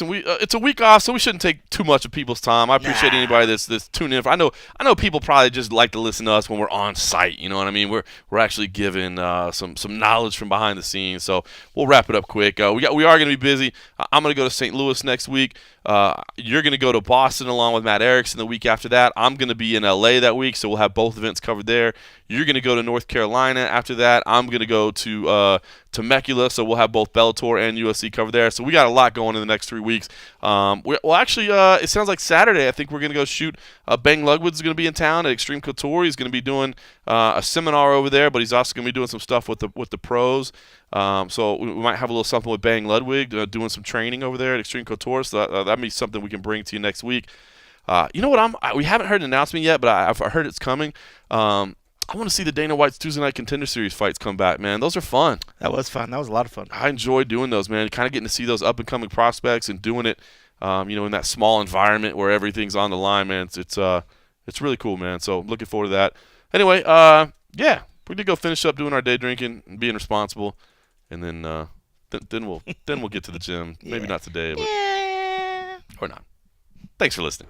We it's a week off, so we shouldn't take too much of people's time. I appreciate anybody that's tuning in. I know people probably just like to listen to us when we're on site. You know what I mean? We're actually giving some knowledge from behind the scenes. So we'll wrap it up quick. We are going to be busy. I'm going to go to St. Louis next week. You're going to go to Boston along with Matt Erickson the week after that. I'm going to be in LA that week, so we'll have both events covered there. You're going to go to North Carolina after that. I'm going to go to Temecula, so we'll have both Bellator and UFC covered there. So we got a lot going in the next 3 weeks. Actually, it sounds like Saturday. I think we're going to go shoot. Bang Lugwood's going to be in town at Extreme Couture. He's going to be doing a seminar over there, but he's also going to be doing some stuff with the pros. So we might have a little something with Bang Ludwig, doing some training over there at Extreme Couture. So that'd be something we can bring to you next week. You know what? We haven't heard an announcement yet, but I've heard it's coming. I want to see the Dana White's Tuesday Night Contender Series fights come back, man. Those are fun. That was fun. That was a lot of fun. I enjoy doing those, man. Kind of getting to see those up-and-coming prospects and doing it, in that small environment where everything's on the line, man. It's really cool, man. So I'm looking forward to that. Anyway, we're going to go finish up doing our day drinking and being responsible, and then we'll get to the gym. Maybe not today, but or not. Thanks for listening.